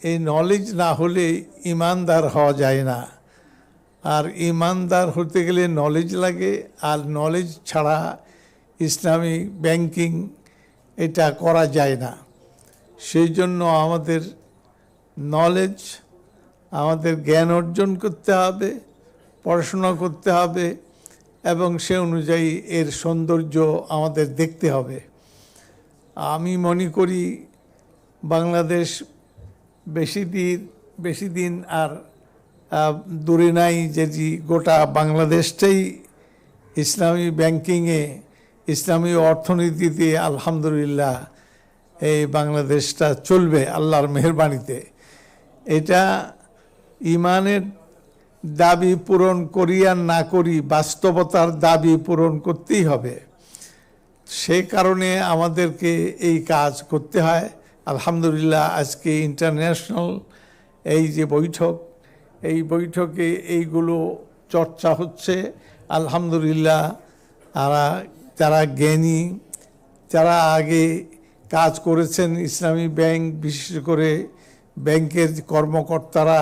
এই নলেজ না হলে ইমানদার হওয়া যায় না, আর ইমানদার হতে গেলে নলেজ লাগে, আর নলেজ ছাড়া ইসলামী ব্যাংকিং এটা করা যায় না। সেই জন্য আমাদের নলেজ, আমাদের জ্ঞান অর্জন করতে হবে, পড়াশোনা করতে হবে, এবং সে অনুযায়ী এর সৌন্দর্য আমাদের দেখতে হবে। আমি মনে করি বাংলাদেশ বেশি দিন আর দূরে নাই, যেটি গোটা বাংলাদেশটাই ইসলামী ব্যাংকিংয়ে, ইসলামী অর্থনীতিতে আলহামদুলিল্লাহ এই বাংলাদেশটা চলবে আল্লাহর মেহেরবানিতে। এটা ইমানের দাবি পূরণ করি আর না করি, বাস্তবতার দাবি পূরণ করতেই হবে। সেই কারণে আমাদেরকে এই কাজ করতে হয়। আলহামদুলিল্লাহ আজকে ইন্টারন্যাশনাল এই যে বৈঠক, এই বৈঠকে এইগুলো চর্চা হচ্ছে। আলহামদুলিল্লাহ যারা জ্ঞানী, যারা আগে কাজ করেছেন ইসলামী ব্যাংক, বিশেষ করে ব্যাংকের কর্মকর্তারা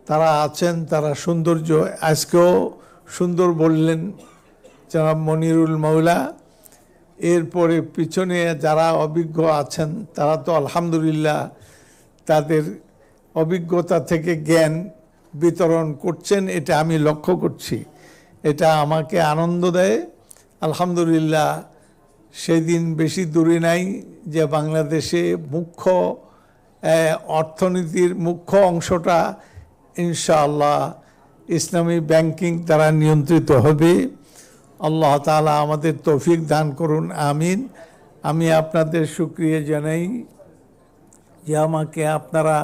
তারা আছেন, তারা সৌন্দর্য আজকেও সুন্দর বললেন জনাব মনিরুল মৌলা। এরপরে পিছনে যারা অভিজ্ঞ আছেন তারা তো আলহামদুলিল্লাহ তাদের অভিজ্ঞতা থেকে জ্ঞান বিতরণ করছেন, এটা আমি লক্ষ্য করছি। এটা আমাকে আনন্দ দেয়। আলহামদুলিল্লাহ সেদিন বেশি দূরে নাই যে বাংলাদেশে মুখ্য অর্থনীতির মুখ্য অংশটা ইনশাআল্লাহ ইসলামী ব্যাংকিং দ্বারা নিয়ন্ত্রিত হবে। আল্লাহ তাআলা আমাদের তৌফিক দান করুন, আমিন। আমি আপনাদের শুকরিয়া জানাই যে আমাকে আপনারা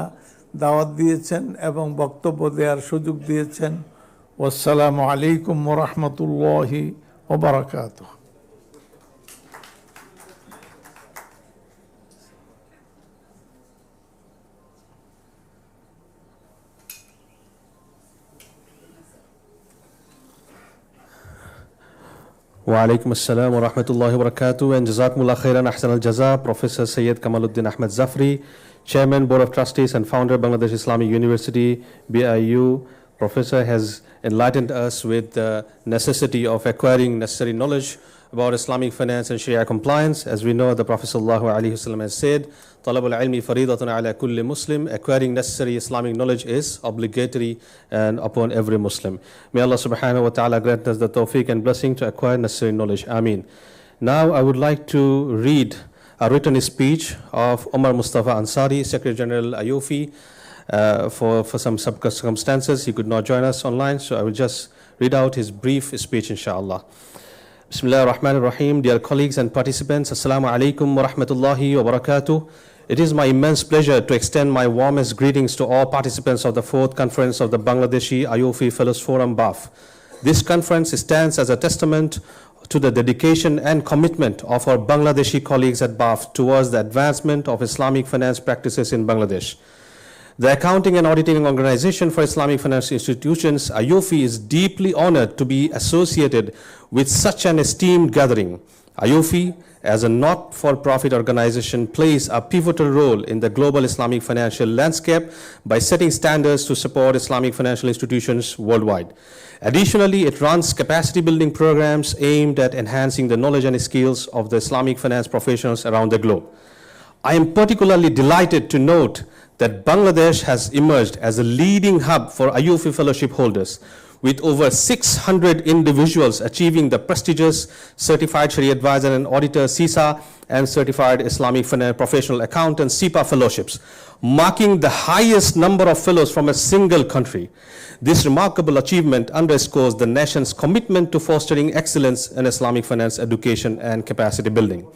দাওয়াত দিয়েছেন এবং বক্তব্য দেওয়ার সুযোগ দিয়েছেন। আসসালামু আলাইকুম ওয়া রাহমাতুল্লাহি ওয়া বারাকাতুহু। Wa alaikum assalam wa rahmatullahi wa barakatuh, and jazakumullah khairan ahsan al-jaza, Professor Sayyid Kamaluddin Ahmed Zafri, Chairman, Board of Trustees and Founder, Bangladesh Islamic University, BIU. Professor has enlightened us with the necessity of acquiring necessary knowledge about Islamic finance and Sharia compliance. As we know, the Prophet ﷺ has said, Talabul ilmi faridatun ala kulli Muslim. Acquiring necessary Islamic knowledge is obligatory and upon every Muslim. May Allah subhanahu wa ta'ala grant us the tawfiq and blessing to acquire necessary knowledge. Ameen. Now I would like to read a written speech of Omar Mustafa Ansari, Secretary General IOFI. For some circumstances, he could not join us online, so I will just read out his brief speech, inshallah. Bismillah ar-Rahman ar-Rahim. Dear colleagues and participants, Assalamu alaikum wa rahmatullahi wa barakatuh. It is my immense pleasure to extend my warmest greetings to all participants of the 4th conference of the Bangladeshi IOFI Fellows Forum BAFF. This conference stands as a testament to the dedication and commitment of our Bangladeshi colleagues at BAFF towards the advancement of Islamic finance practices in Bangladesh. The Accounting and Auditing Organization for Islamic Financial Institutions, IOFI, is deeply honored to be associated with such an esteemed gathering. IOFI, as a not-for-profit organization, plays a pivotal role in the global Islamic financial landscape by setting standards to support Islamic financial institutions worldwide. Additionally, it runs capacity-building programs aimed at enhancing the knowledge and skills of the Islamic finance professionals around the globe. I am particularly delighted to note that Bangladesh has emerged as a leading hub for IOFI fellowship holders, with over 600 individuals achieving the prestigious Certified Sharia Advisor and Auditor CISA and Certified Islamic Professional Accountant CIPA fellowships, marking the highest number of fellows from a single country. This remarkable achievement underscores the nation's commitment to fostering excellence in Islamic finance education and capacity building.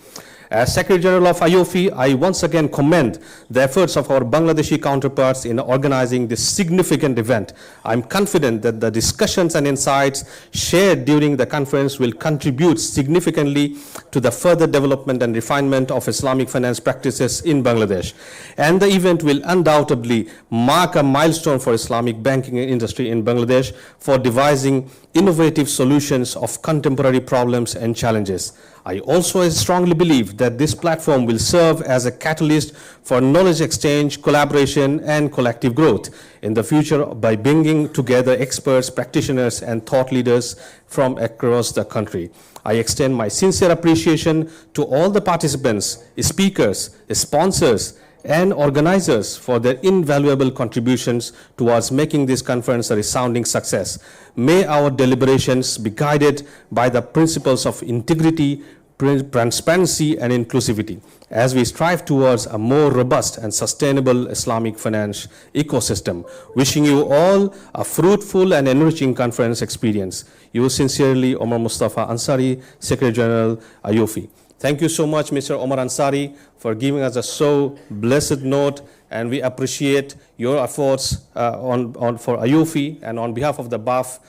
As Secretary General of IOFI, I once again commend the efforts of our Bangladeshi counterparts in organizing this significant event. I'm confident that the discussions and insights shared during the conference will contribute significantly to the further development and refinement of Islamic finance practices in Bangladesh. And the event will undoubtedly mark a milestone for Islamic banking industry in Bangladesh for devising innovative solutions of contemporary problems and challenges. I also strongly believe that this platform will serve as a catalyst for knowledge exchange, collaboration, and collective growth in the future by bringing together experts, practitioners, and thought leaders from across the country. I extend my sincere appreciation to all the participants, speakers, sponsors, and organizers for their invaluable contributions towards making this conference a resounding success. May our deliberations be guided by the principles of integrity, transparency, and inclusivity as we strive towards a more robust and sustainable Islamic finance ecosystem. Wishing you all a fruitful and enriching conference experience. Yours sincerely, Omar Mustafa Ansari, Secretary General, IOFI. Thank you so much, Mr. Omar Ansari, for giving us a so blessed note, and we appreciate your efforts for IOFI and on behalf of the BAFF.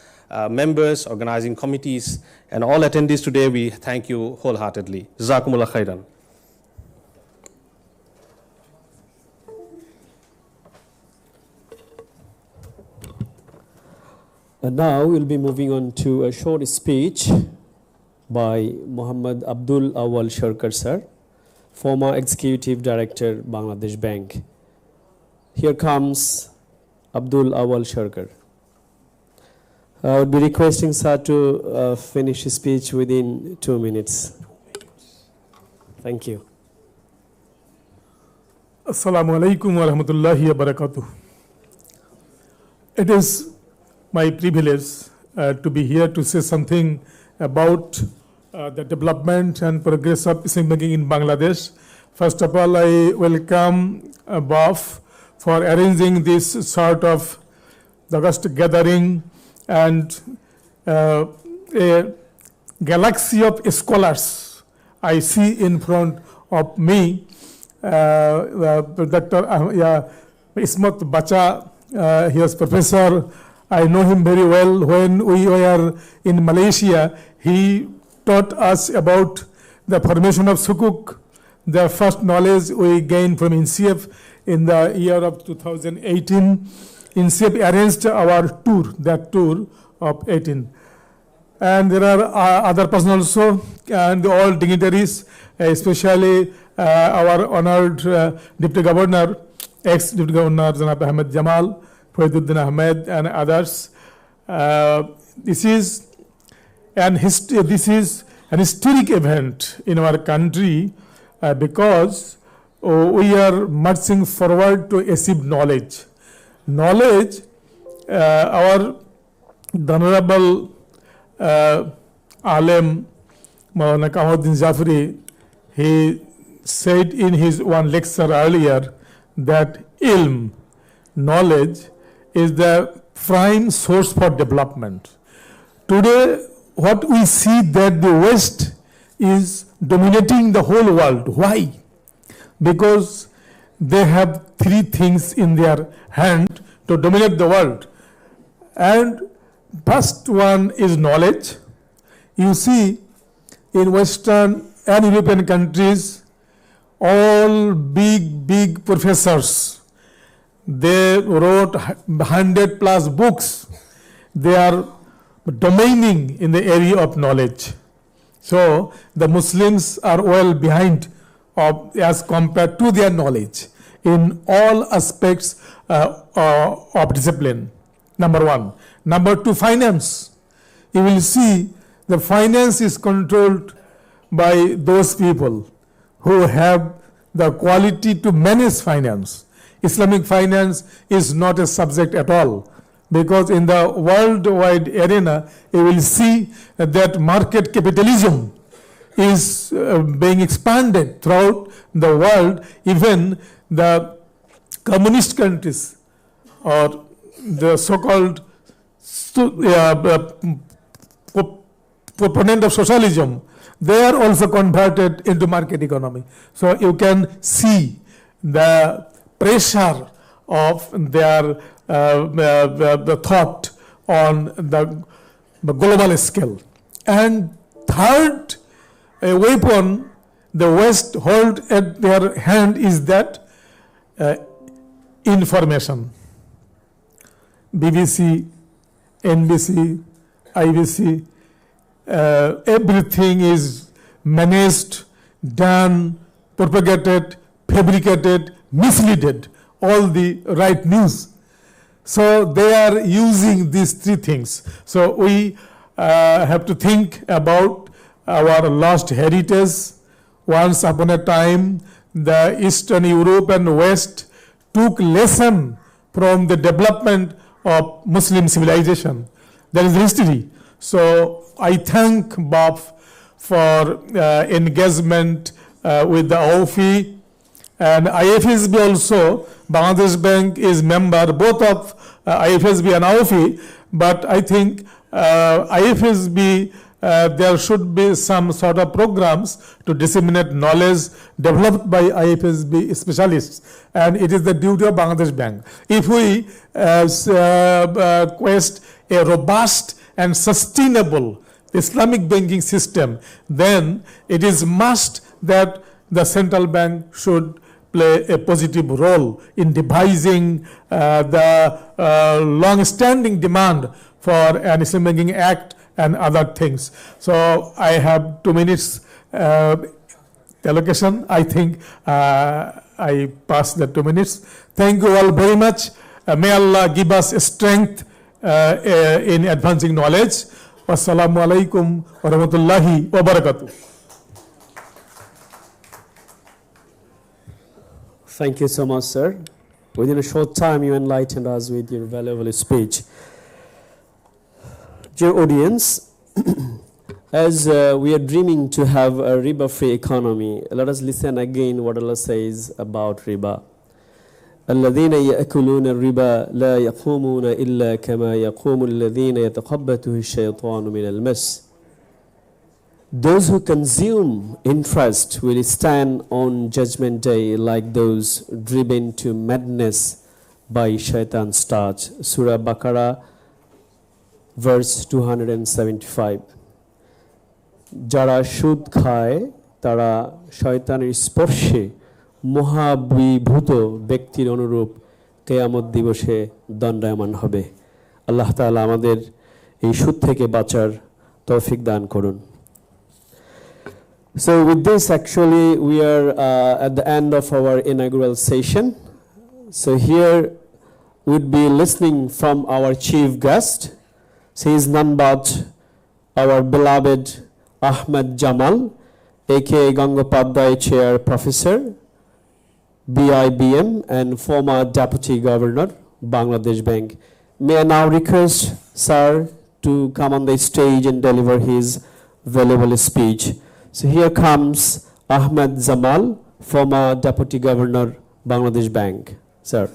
members, organizing committees, and all attendees today, we thank you wholeheartedly. Jazakumullah khairan. And now we'll be moving on to a short speech by Muhammad Abdul Awal Sharkar sir, former Executive Director, Bangladesh Bank. Here comes Abdul Awal Sharkar. I would be requesting sir to finish his speech within 2 minutes. Thank you. Assalamu alaikum wa rahmatullahi wa barakatuh. It is my privilege to be here to say something about the development and progress of Islamic banking in Bangladesh. First of all, I welcome BAFF for arranging this sort of August gathering and a galaxy of scholars I see in front of me. Dr. Ismat Bacha, he was professor. I know him very well. When we were in Malaysia, he taught us about the formation of sukuk, the first knowledge we gained from INCF in the year of 2018. INCF arranged our tour, that tour of 18. And there are other persons also, and all dignitaries, especially our honored Deputy Governor, ex-Deputy Governor Janab Ahmed Jamal, Faiduddin Ahmed, and others. This is an historic event in our country because we are marching forward to achieve knowledge. Knowledge, our Honorable Alem Maulana Kamaluddin Jafri, he said in his one lecture earlier that ilm, knowledge, is the prime source for development. Today, what we see that the West is dominating the whole world. Why? Because they have three things in their hand to dominate the world. And first one is knowledge. You see, in Western and European countries, all big professors, they wrote 100+ books. They are domaining in the area of knowledge. So the Muslims are well behind as compared to their knowledge in all aspects of discipline. Number one. Number two, finance. You will see the finance is controlled by those people who have the quality to manage finance. Islamic finance is not a subject at all, because in the worldwide arena, you will see that market capitalism is being expanded throughout the world. Even the communist countries or the so-called proponent of socialism, they are also converted into market economy. So you can see the pressure of their the thought on the global scale. And third weapon the West hold at their hand is that information. BBC, NBC, IBC, everything is managed, done, propagated, fabricated, misleaded, all the right news. So they are using these three things. So we have to think about our lost heritage. Once upon a time, the Eastern Europe and West took lesson from the development of Muslim civilization. That is history. So I thank BAFF for engagement with the AUFI and IFSB also. Bangladesh Bank is member both of IFSB and AUFI, but I think IFSB there should be some sort of programs to disseminate knowledge developed by IFSB specialists, and it is the duty of Bangladesh Bank. If we quest a robust and sustainable Islamic banking system, then it is must that the central bank should play a positive role in devising the long-standing demand for an Islamic Banking Act and other things. So I have 2 minutes allocation. I think I passed the 2 minutes. Thank you all very much. May Allah give us strength in advancing knowledge. Wassalamu alaikum wa rahmatullahi wa barakatuh. Thank you so much, sir. Within a short time, you enlightened us with your valuable speech. Dear audience, as we are dreaming to have a riba-free economy, let us listen again what Allah says about riba. الذين يأكلون الربا لا يقومون إلا كما يقوم الذين يتخبطه الشيطان من المس. Those who consume interest will stand on judgment day like those driven to madness by shaitan's touch. Surah Baqarah, verse 275. যারা সুদ খায় তারা শয়তানের স্পর্শে মহাবিভূত ব্যক্তির অনুরূপ কিয়ামত দিবসে দণ্ডায়মান হবে। আল্লাহ তাআলা আমাদের এই সুদ থেকে বাঁচার তৌফিক দান করুন। So with this, actually, we are at the end of our inaugural session. So here we'd be listening from our chief guest. So he is none but our beloved Ahmed Jamal, aka Gangopadhyay Chair Professor, BIBM, and former Deputy Governor, Bangladesh Bank. May I now request sir to come on the stage and deliver his valuable speech. So here comes Ahmed Jamal, former Deputy Governor, Bangladesh Bank. Sir.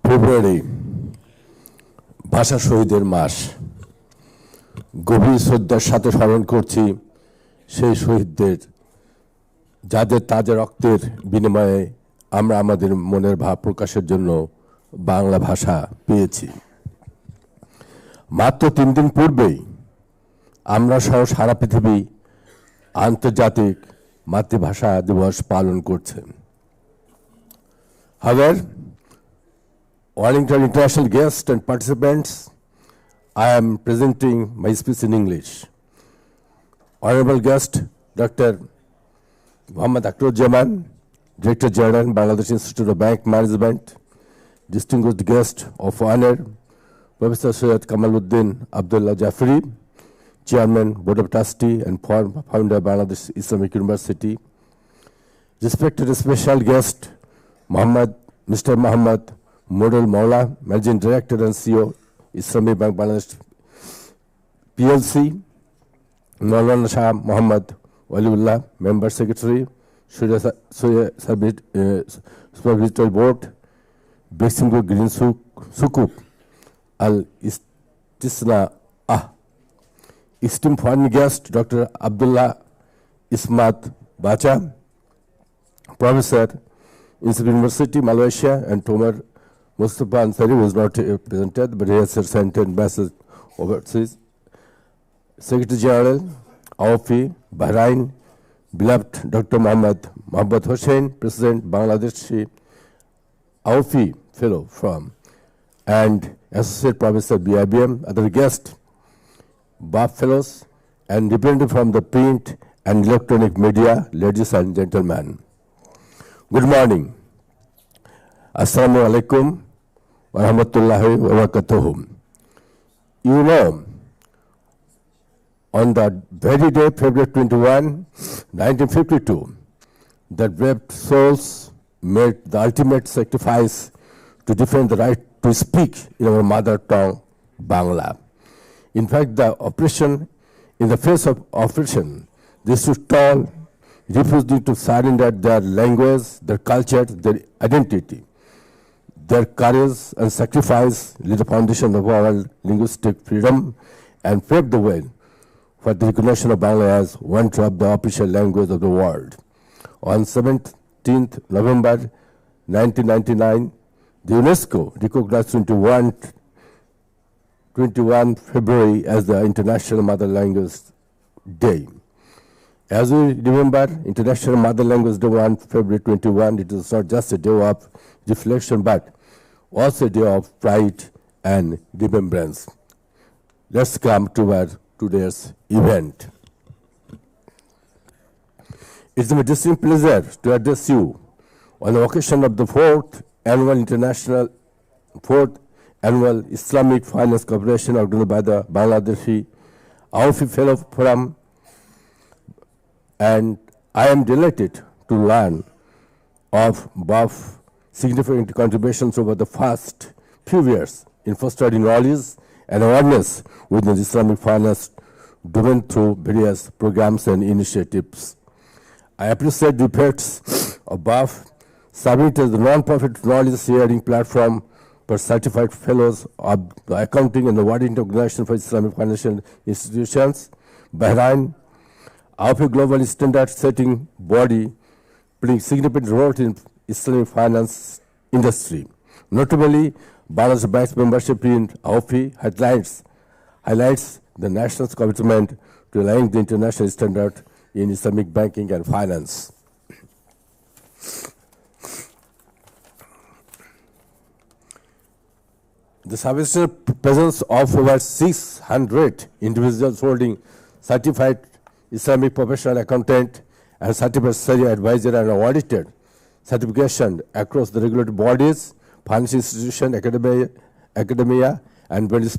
ফেব্রুয়ারি ভাষা শহীদের মাস। গভীর শ্রদ্ধার সাথে স্মরণ করছি সেই শহীদদের, যাদের তাদের রক্তের বিনিময়ে আমরা আমাদের মনের ভাব প্রকাশের জন্য বাংলা ভাষা পেয়েছি। মাত্র 3 দিন পূর্বেই আমরা সহ সারা পৃথিবী আন্তর্জাতিক মাতৃভাষা দিবস পালন করছেন। However, owing to international guests and participants, I am presenting my speech in English. Honorable guest, Dr. Muhammad Akhtaruzzaman, Director General, Bangladesh Institute of Bank Management, distinguished guest of honor, Professor Syed Kamaluddin Abdullah Jafri, Chairman, Board of Trustee and founder of Bangladesh Islamic University, respected special guest, Mr. Muhammad Model Maula, Managing Director and CEO, Islamic Bank Bangladesh PLC, Maulana Shah Muhammad Waliullah, Member Secretary, Supervisory Board, Besingo Green Sukuk, Al Istisna esteemed foreign guest, Dr. Abdullah Ismat Bacha, Professor, Institute University, Malaysia, and Tomar Mustafa Ansari was not presented, but he has sent a message overseas. Secretary General, AOFI, Bahrain, beloved Dr. Mohammad Hossain, President, Bangladeshi AOFI Fellow from, and Associate Professor BIBM, other guests, BAFF Fellows, and representatives from the print and electronic media, ladies and gentlemen. Good morning. Assalamu alaikum wa rahmatullahi wa barakatuh. You know, on the very day, February 21, 1952, the brave souls made the ultimate sacrifice to defend the right to speak in our mother tongue, Bangla. In fact, the oppression, in the face of oppression, they stood tall, refusing to surrender their language, their culture, their identity. Their courage and sacrifice laid the foundation of our linguistic freedom and paved the way for the recognition of Bangla as one of the official language of the world. On 17th November 1999, the UNESCO recognized 21 February as the International Mother Language Day. As we remember International Mother Language Day on February 21, it is not just a day of reflection but also a day of pride and remembrance. Let's come to our today's event. It's my distinct pleasure to address you on the occasion of the fourth annual Islamic Finance Cooperation organized by the Bangladeshi AUFI Fellow Forum, and I am delighted to learn of BAFF significant contributions over the past few years in fostering knowledge and awareness within the Islamic finance domain through various programs and initiatives. I appreciate the efforts of BAFF serving as the non-profit knowledge sharing platform for certified fellows of the Accounting and the Auditing Organization for Islamic Financial Institutions, Bahrain, AUFI Global Standard Setting Body, playing significant role in Islamic finance industry. Notably, Bangladesh Bank's membership in AUFI highlights the nation's commitment to aligning the international standard in Islamic banking and finance. The substantial presence of over 600 individuals holding certified Islamic professional accountant and certified Sharia advisor and audited certification across the regulatory bodies, financial institutions, academia, and beyond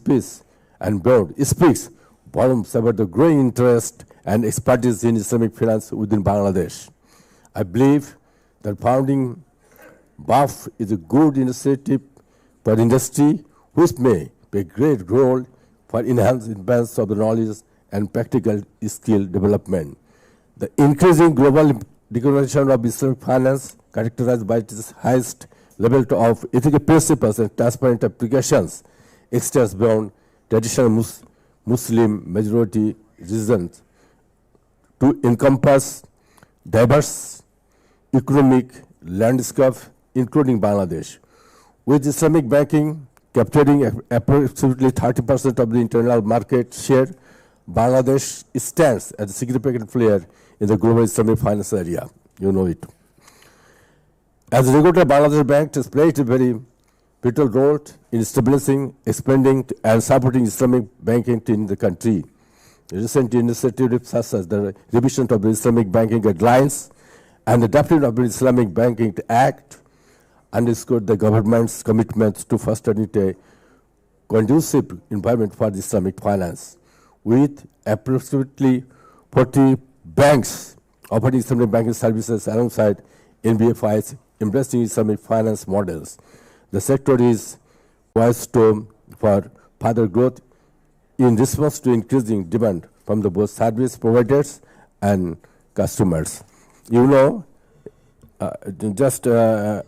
speaks volumes about the growing interest and expertise in Islamic finance within Bangladesh. I believe that founding BAFF is a good initiative for industry, which may play a great role for enhancing advance of the knowledge and practical skill development. The increasing global recognition of Islamic finance, characterized by its highest level of ethical principles and transparent applications, extends beyond traditional Muslim majority regions to encompass diverse economic landscape, including Bangladesh. With Islamic banking capturing approximately 30% of the internal market share, Bangladesh stands as a significant player in the global Islamic finance area. You know it. As a regulator, Bangladesh Bank has played a very vital role in establishing, expanding, and supporting Islamic banking in the country. Recent initiatives such as the revision of the Islamic banking guidelines and the adoption of the Islamic Banking Act underscored the government's commitment to fostering a conducive environment for the Islamic finance. With approximately 40 banks offering Islamic banking services alongside NBFIs embracing Islamic finance models, the sector is poised for further growth in response to increasing demand from the both service providers and customers. You know, just a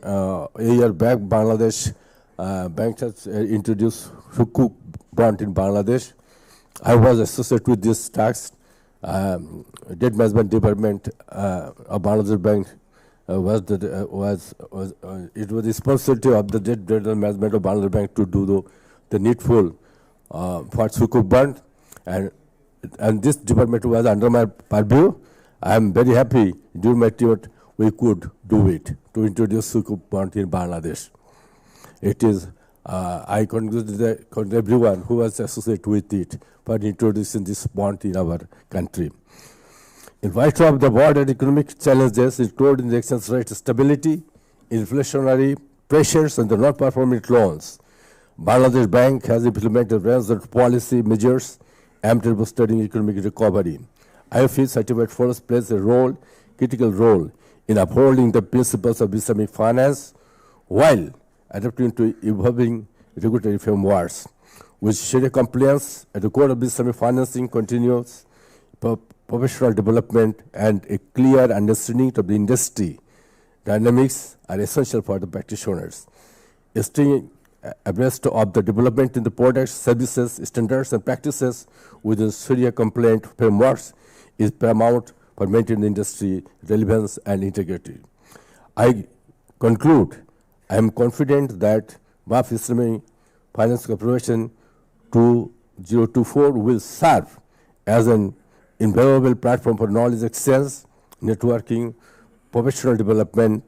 year back, Bangladesh Bank has introduced Sukuk bond in Bangladesh. I was associated with this tax. Debt management department of Bangladesh Bank was responsibility of the debt management of Bangladesh Bank to do the needful for Sukuk bond, and this department was under my purview. I am very happy during my tenure we could do it to introduce Sukuk bond in Bangladesh. It is I congratulate everyone who was associated with it for introducing this bond in our country. In light of the world and economic challenges, including the exchange rate stability, inflationary pressures, and the non-performing loans, Bangladesh Bank has implemented a range of policy measures aimed at boosting economic recovery. IFE certified funds plays a critical role in upholding the principles of Islamic finance while adapting to evolving regulatory frameworks. With Sharia compliance at the core of Islamic financing, continuous professional development, and a clear understanding of the industry dynamics are essential for the practitioners. staying abreast of the development in the products, services, standards, and practices within Sharia compliant frameworks is paramount for maintaining industry relevance and integrity. I conclude, I am confident that BAFF Islamic Finance Corporation 2024 will serve as an invaluable platform for knowledge exchange, networking, professional development.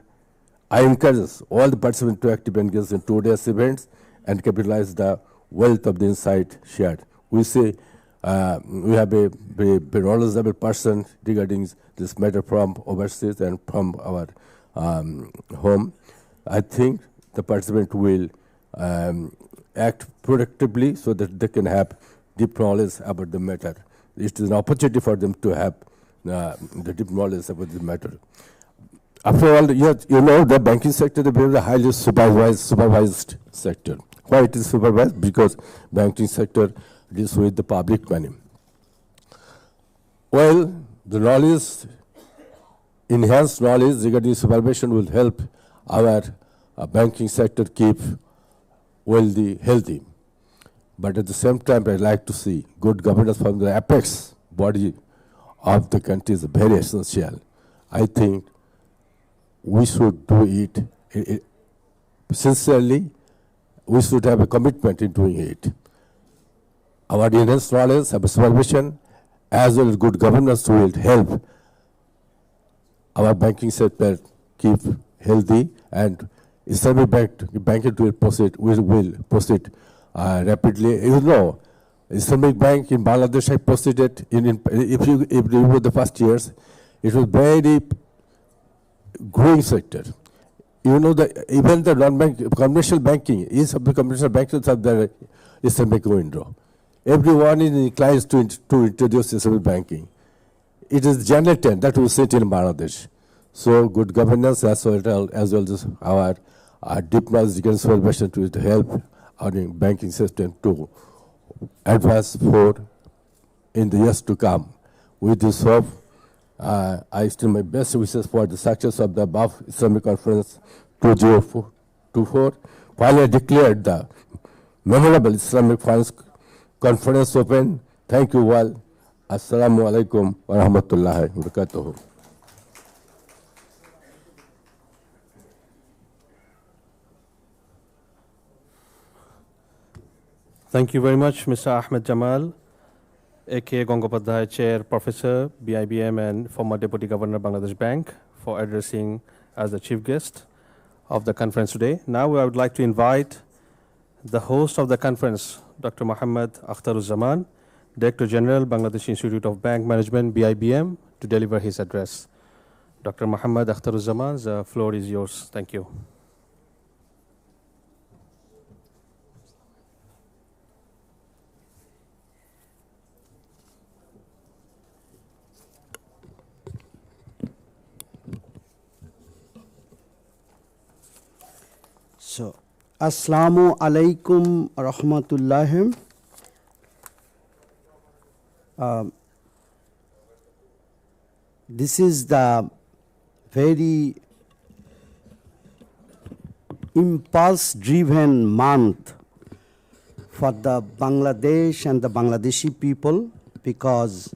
I encourage all the participants to actively engage in today's events and capitalize the wealth of the insight shared. We say we have a very knowledgeable person regarding this matter from overseas and from our home. I think the participant will act productively so that they can have deep knowledge about the matter. It is an opportunity for them to have the deep knowledge about the matter. After all, you know the banking sector is a very highly supervised sector. Why it is supervised? Because banking sector deals with the public money. Well, the knowledge, enhanced knowledge regarding supervision will help our banking sector keep wealthy, healthy. But at the same time, I'd like to see good governance from the apex body of the country is very essential. I think we should do it sincerely. We should have a commitment in doing it. Our enhanced knowledge, our supervision, as well as good governance will help our banking sector keep healthy, and Islamic banking will proceed rapidly. You know, Islamic Bank in Bangladesh has proceeded if you remember the first years, it was very growing sector. You know, even the non-bank commercial banking is of the commercial banks of the Islamic window. Everyone is inclined to introduce Islamic banking. It is general trend that we see in Bangladesh. So good governance as well as our deep knowledge and supervision to help our banking system to advance forward in the years to come. With this hope, I extend my best wishes for the success of the BAFF Islamic Conference 2024. Finally, I declared the memorable Islamic Finance Conference open. Thank you all. Assalamu alaikum wa rahmatullahi wa barakatuh. Thank you very much, Mr. Ahmed Jamal, A.K. Gangopadhyay, Chair, Professor, BIBM, and former Deputy Governor, Bangladesh Bank, for addressing as the chief guest of the conference today. Now I would like to invite the host of the conference, Dr. Muhammad Akhtaruzzaman, Director General, Bangladesh Institute of Bank Management, BIBM, to deliver his address. Dr. Muhammad Akhtaruzzaman, the floor is yours. Thank you. So, Assalamu alaikum rahmatullahi. This is the very impulse-driven month for the Bangladesh and the Bangladeshi people, because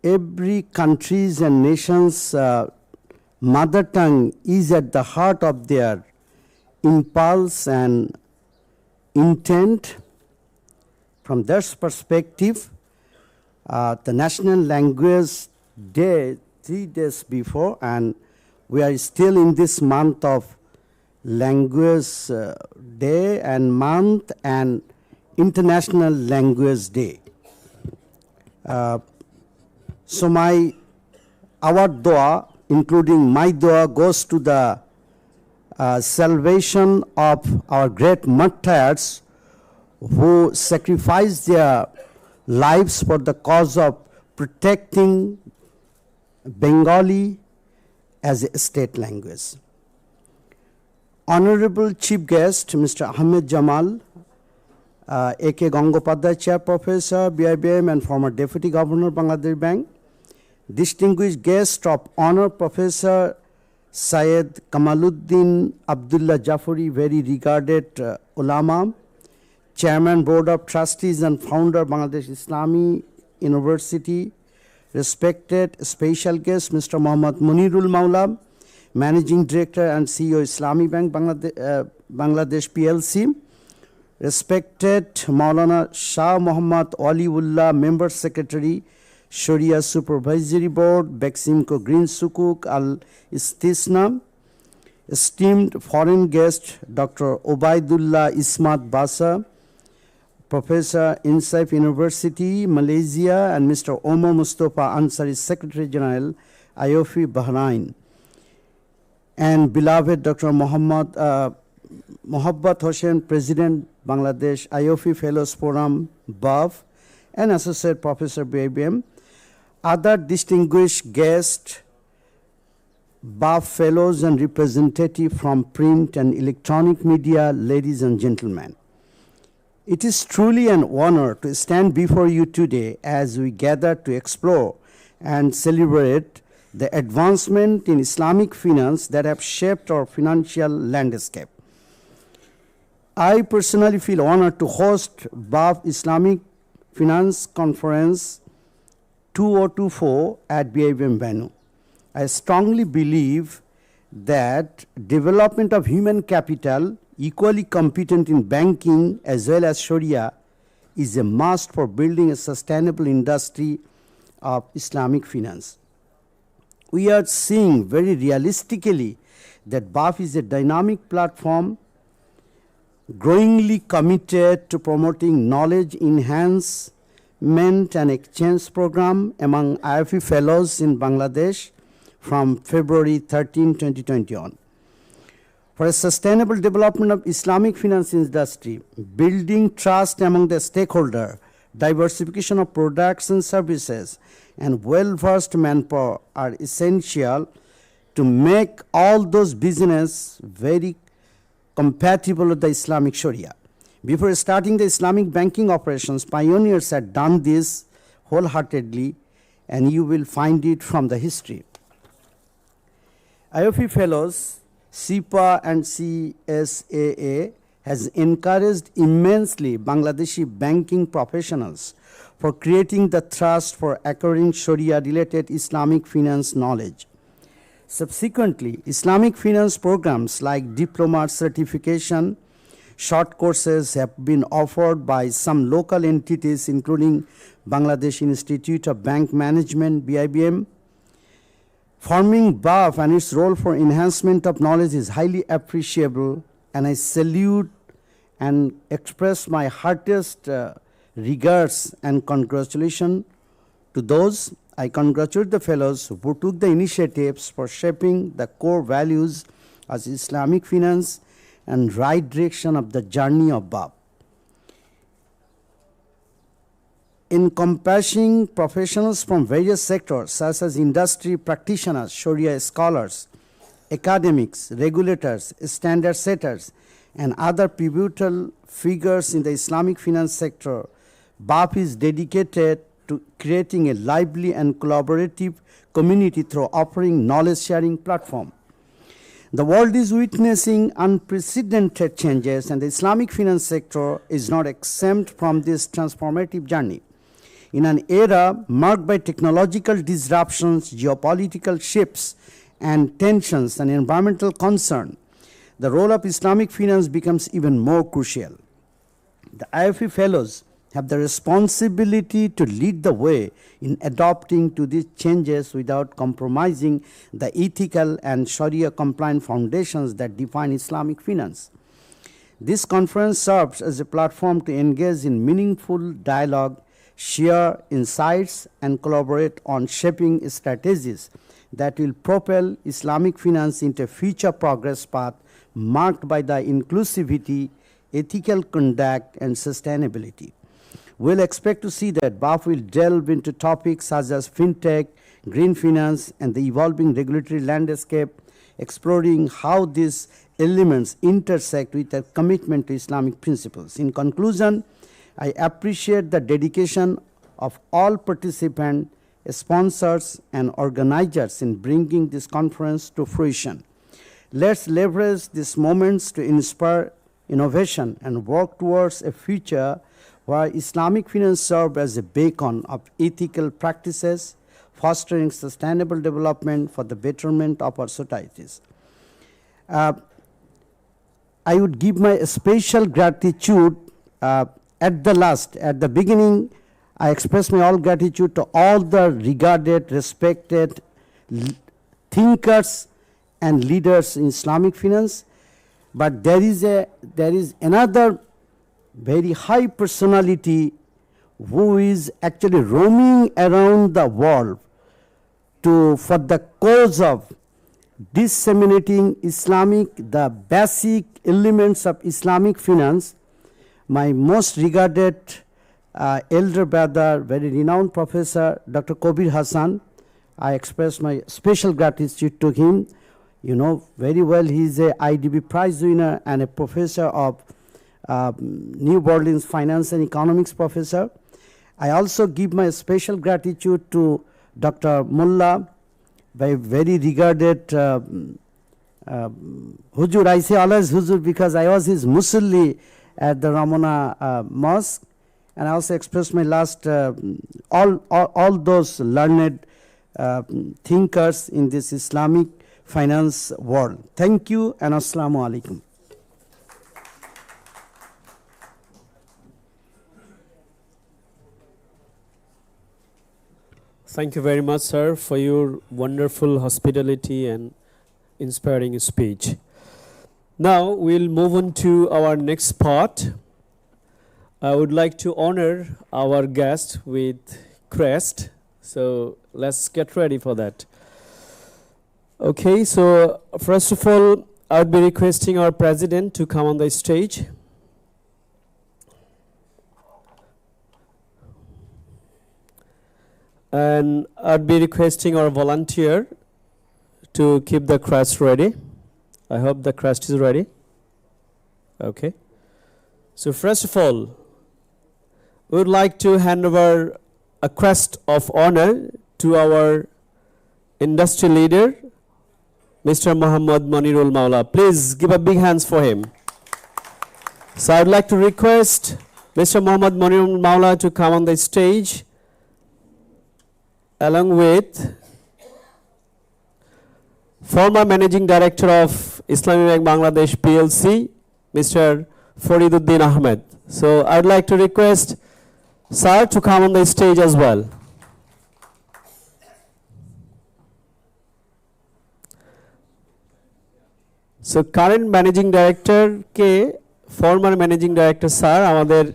every countries and nations mother tongue is at the heart of their impulse and intent. From their perspective, the National Language Day 3 days before, and we are still in this month of Language Day and month and International Language Day. So our dua, including my dua, goes to the salvation of our great martyrs who sacrificed their lives for the cause of protecting Bengali as a state language. Honorable Chief Guest, Mr. Ahmed Jamal, A.K. Gangopadhyay, Chair Professor, BIBM, and former Deputy Governor, Bangladesh Bank. Distinguished guest of honor, Professor Syed Kamaluddin Abdullah Jafari, very regarded ulama, Chairman Board of Trustees and founder Bangladesh Islamic University, respected special guest Mr. Muhammad Munirul Maula, Managing Director and CEO Islamic Bank Bangladesh PLC, respected Maulana Shah Muhammad Waliullah, Member Secretary, Sharia Supervisory Board, Beximco Green Sukuk Al Istisna, esteemed foreign guest Dr. Obaidullah Ismat Basa, Professor Insaif University, Malaysia, and Mr. Omar Mustafa Ansari, Secretary General, IOFI Bahrain, and beloved Dr. Mohabbat Hossain, President Bangladesh IOFI Fellows Forum, BAFF, and Associate Professor BABM, other distinguished guests, BAFF Fellows and representatives from print and electronic media, ladies and gentlemen. It is truly an honor to stand before you today as we gather to explore and celebrate the advancement in Islamic finance that have shaped our financial landscape. I personally feel honored to host BAFF Islamic Finance Conference 2024 at BABM venue. I strongly believe that development of human capital equally competent in banking as well as Sharia is a must for building a sustainable industry of Islamic finance. We are seeing very realistically that BAFF is a dynamic platform growingly committed to promoting knowledge enhancement and exchange program among IFE fellows in Bangladesh from February 13, 2020 on. For a sustainable development of Islamic finance industry, building trust among the stakeholder, diversification of products and services, and well-versed manpower are essential to make all those business very compatible with the Islamic Sharia. Before starting the Islamic banking operations, pioneers had done this wholeheartedly, and you will find it from the history. IOFI Fellows, SIPA and CSAA has encouraged immensely Bangladeshi banking professionals for creating the trust for acquiring Sharia-related Islamic finance knowledge. Subsequently, Islamic finance programs like diploma certification, short courses have been offered by some local entities including Bangladesh Institute of Bank Management, BIBM. Forming BAFF and its role for enhancement of knowledge is highly appreciable, and I salute and express my heartiest regards and congratulations to those. I congratulate the fellows who took the initiatives for shaping the core values as Islamic finance and right direction of the journey of BAFF. Encompassing professionals from various sectors such as industry practitioners, Sharia scholars, academics, regulators, standard setters, and other pivotal figures in the Islamic finance sector, BAFF is dedicated to creating a lively and collaborative community through offering knowledge-sharing platform. The world is witnessing unprecedented changes, and the Islamic finance sector is not exempt from this transformative journey. In an era marked by technological disruptions, geopolitical shifts, and tensions and environmental concern, the role of Islamic finance becomes even more crucial. The IFE Fellows have the responsibility to lead the way in adopting to these changes without compromising the ethical and Sharia-compliant foundations that define Islamic finance. This conference serves as a platform to engage in meaningful dialogue, share insights, and collaborate on shaping strategies that will propel Islamic finance into a future progress path marked by the inclusivity, ethical conduct, and sustainability. We'll expect to see that BAFF will delve into topics such as fintech, green finance, and the evolving regulatory landscape, exploring how these elements intersect with a commitment to Islamic principles. In conclusion, I appreciate the dedication of all participants, sponsors, and organizers in bringing this conference to fruition. Let's leverage these moments to inspire innovation and work towards a future where Islamic finance serves as a beacon of ethical practices, fostering sustainable development for the betterment of our societies. I would give my special gratitude at the beginning. I express my all gratitude to all the regarded, respected thinkers and leaders in Islamic finance. But there is another very high personality who is actually roaming around the world for the cause of disseminating the basic elements of Islamic finance. My most regarded elder brother, very renowned professor, Dr. Kabir Hassan. I express my special gratitude to him. You know very well he is a IDB prize winner and a professor of New Orleans Finance and Economics professor. I also give my special gratitude to Dr. Mullah, by very regarded Huzur. I say always Huzur because I was his Musalli at the Ramana Mosque, and I also express my last all those learned thinkers in this Islamic finance world. Thank you and Assalamu alaikum. Thank you very much, sir, for your wonderful hospitality and inspiring speech. Now we'll move on to our next part. I would like to honor our guest with crest. So let's get ready for that. Okay, so first of all, I would be requesting our president to come on the stage. And I'd be requesting our volunteer to keep the crest ready. I hope the crest is ready. Okay. So first of all, we would like to hand over a crest of honor to our industry leader, Mr. Muhammad Monirul Maula. Please give a big hands for him. So I'd like to request Mr. Muhammad Monirul Maula to come on the stage, along with former Managing Director of Islamic Bank Bangladesh PLC, Mr. Fariduddin Ahmed. So I'd like to request sir to come on the stage as well. So current Managing Director ke former Managing Director sir আমাদের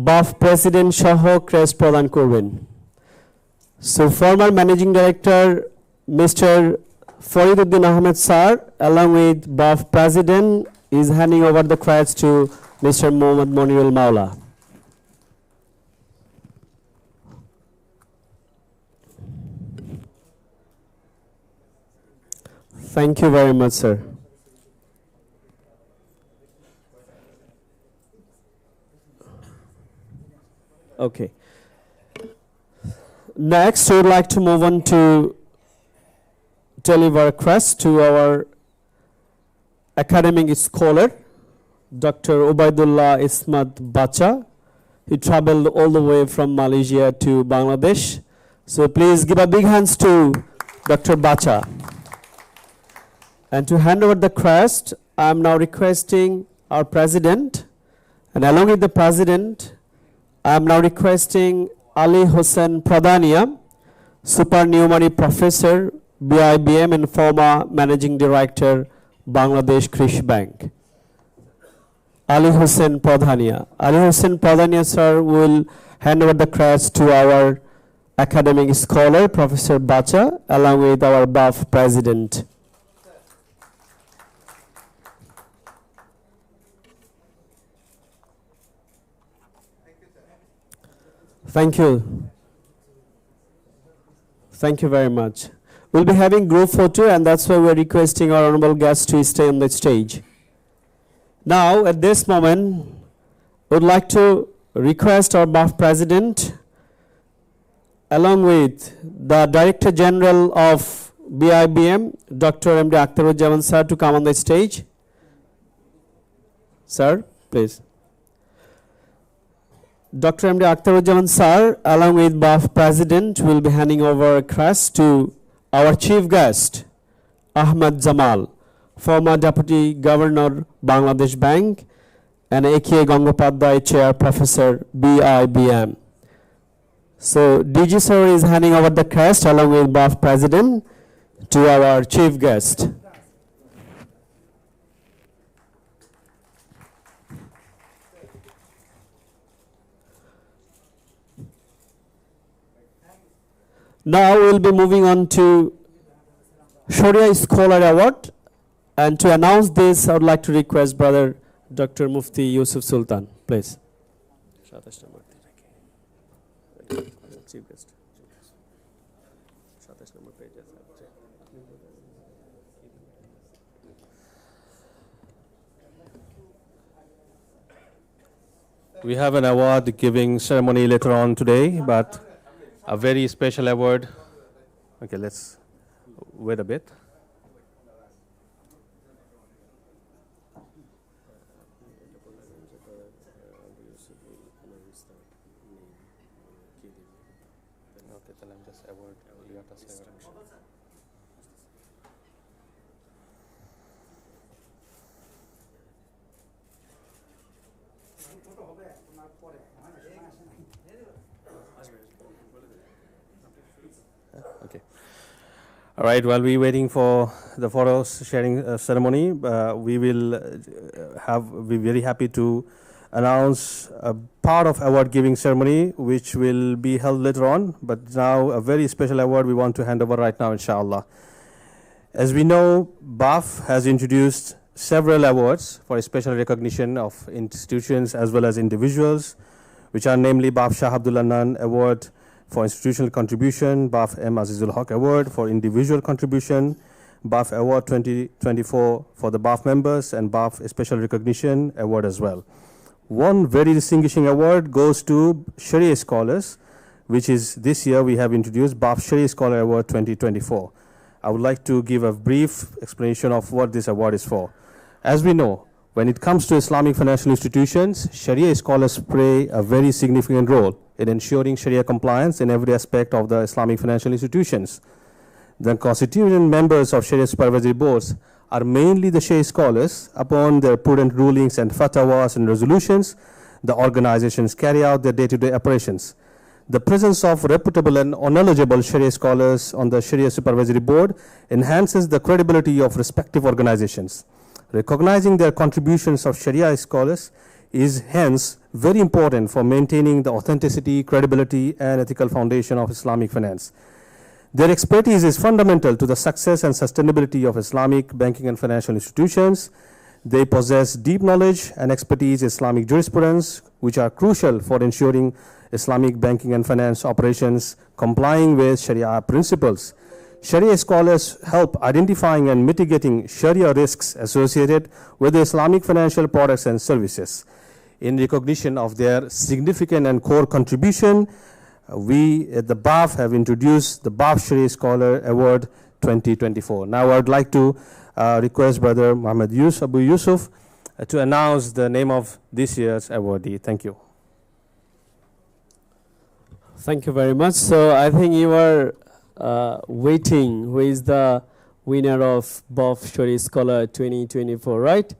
BAFF President সহ crest প্রদান করবেন. So former Managing Director Mr. Fariduddin Ahmed sir, along with BAFF President, is handing over the crest to Mr. Muhammad Monirul Maula. Thank you very much, sir. Okay. Next, we would like to move on to deliver a crest to our academic scholar, Dr. Ubaidullah Ismat Bacha. He traveled all the way from Malaysia to Bangladesh. So please give a big hands to Dr. Bacha. And to hand over the crest, I am now requesting our president, and along with the president, I am now requesting Ali Hossain Pradhania, supernumerary professor, BIBM, and former managing director, Bangladesh Krishi Bank. Ali Hossain Pradhania. Ali Hossain Pradhania, sir, will hand over the crest to our academic scholar, Professor Bacha, along with our BAFF president. Thank you. Thank you very much. We'll be having group photo, and that's why we're requesting our honorable guests to stay on the stage. Now, at this moment, we would like to request our BAFF president, along with the Director General of BIBM, Dr. M.D. Akhtaruজ্জামান sir, to come on the stage. Sir, please. Dr. M.D. Akhtaruজ্জামান sir, along with BAFF President, will be handing over a crest to our chief guest, Ahmad Jamal, former Deputy Governor, Bangladesh Bank, and A.K. Gangopadhyay Chair, Professor, BIBM. So, DG sir is handing over the crest along with BAFF President to our chief guest. Now we will be moving on to Sharia Scholar Award, and to announce this I would like to request Brother Dr. Mufti Yusuf Sultan, please. We have an award giving ceremony later on today, but a very special award. Okay, let's wait a bit. Okay. All right, while we're waiting for the photos sharing ceremony, we will be very happy to announce a part of award giving ceremony which will be held later on, but now a very special award we want to hand over right now, inshallah. As we know, BAFF has introduced several awards for special recognition of institutions as well as individuals, which are namely BAFF Shah Abdullah Nan Award for institutional contribution, BAFF M. Azizul Haq Award for individual contribution, BAFF Award 2024 for the BAFF members, and BAFF Special Recognition Award as well. One very distinguishing award goes to Sharia Scholars, which is this year we have introduced BAFF Sharia Scholar Award 2024. I would like to give a brief explanation of what this award is for. As we know, when it comes to Islamic financial institutions, Sharia scholars play a very significant role in ensuring Sharia compliance in every aspect of the Islamic financial institutions. The constituent members of Sharia supervisory boards are mainly the Sharia scholars. Upon their prudent rulings and fatwas and resolutions, the organizations carry out their day-to-day operations. The presence of reputable and knowledgeable Sharia scholars on the Sharia supervisory board enhances the credibility of respective organizations. Recognizing their contributions of Sharia scholars is hence very important for maintaining the authenticity, credibility, and ethical foundation of Islamic finance. Their expertise is fundamental to the success and sustainability of Islamic banking and financial institutions. They possess deep knowledge and expertise in Islamic jurisprudence, which are crucial for ensuring Islamic banking and finance operations complying with Sharia principles. Sharia scholars help identifying and mitigating Sharia risks associated with the Islamic financial products and services. In recognition of their significant and core contribution, we at the BAFF have introduced the BAFF Sharia Scholar Award 2024. Now I would like to request Brother Muhammad Abu Yusuf to announce the name of this year's awardee. Thank you. Thank you very much. So I think you are waiting who is the winner of BAFF Sharia Scholar 2024, right?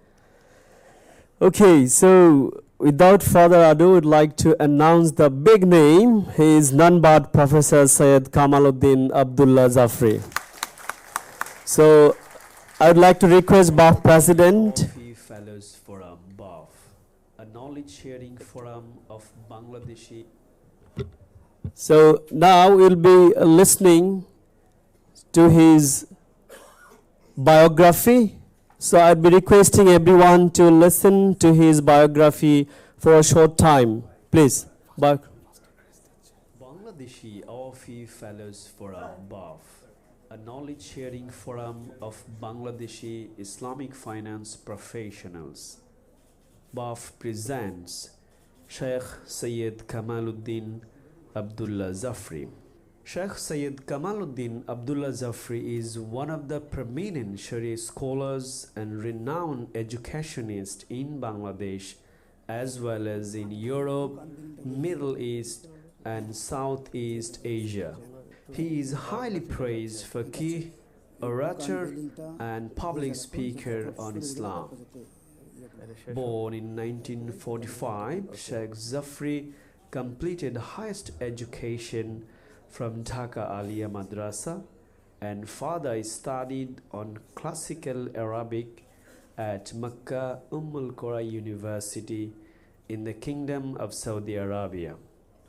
Okay, so without further ado, I would like to announce the big name. He is none but Professor Syed Kamaluddin Abdullah Zafri. So I would like to request BAFF President. Fellows Forum, BAFF, a knowledge sharing forum of Bangladeshi. So now we'll be listening to his biography. So I'd be requesting everyone to listen to his biography for a short time, please. Bangladeshi Awafi Fellows Forum, BAFF, a knowledge sharing forum of Bangladeshi Islamic finance professionals. BAFF presents Sheikh Syed Kamaluddin Abdullah Zafri. Sheikh Sayyid Kamaluddin Abdullah Zafri is one of the prominent Sharia scholars and renowned educationist in Bangladesh as well as in Europe, Middle East and Southeast Asia. He is highly praised for key orator and public speaker on Islam. Born in 1945, Sheikh Zafri completed highest education from Dhaka Aliyah Madrasa and further studied on classical Arabic at Makkah Ummul Qura University in the Kingdom of Saudi Arabia.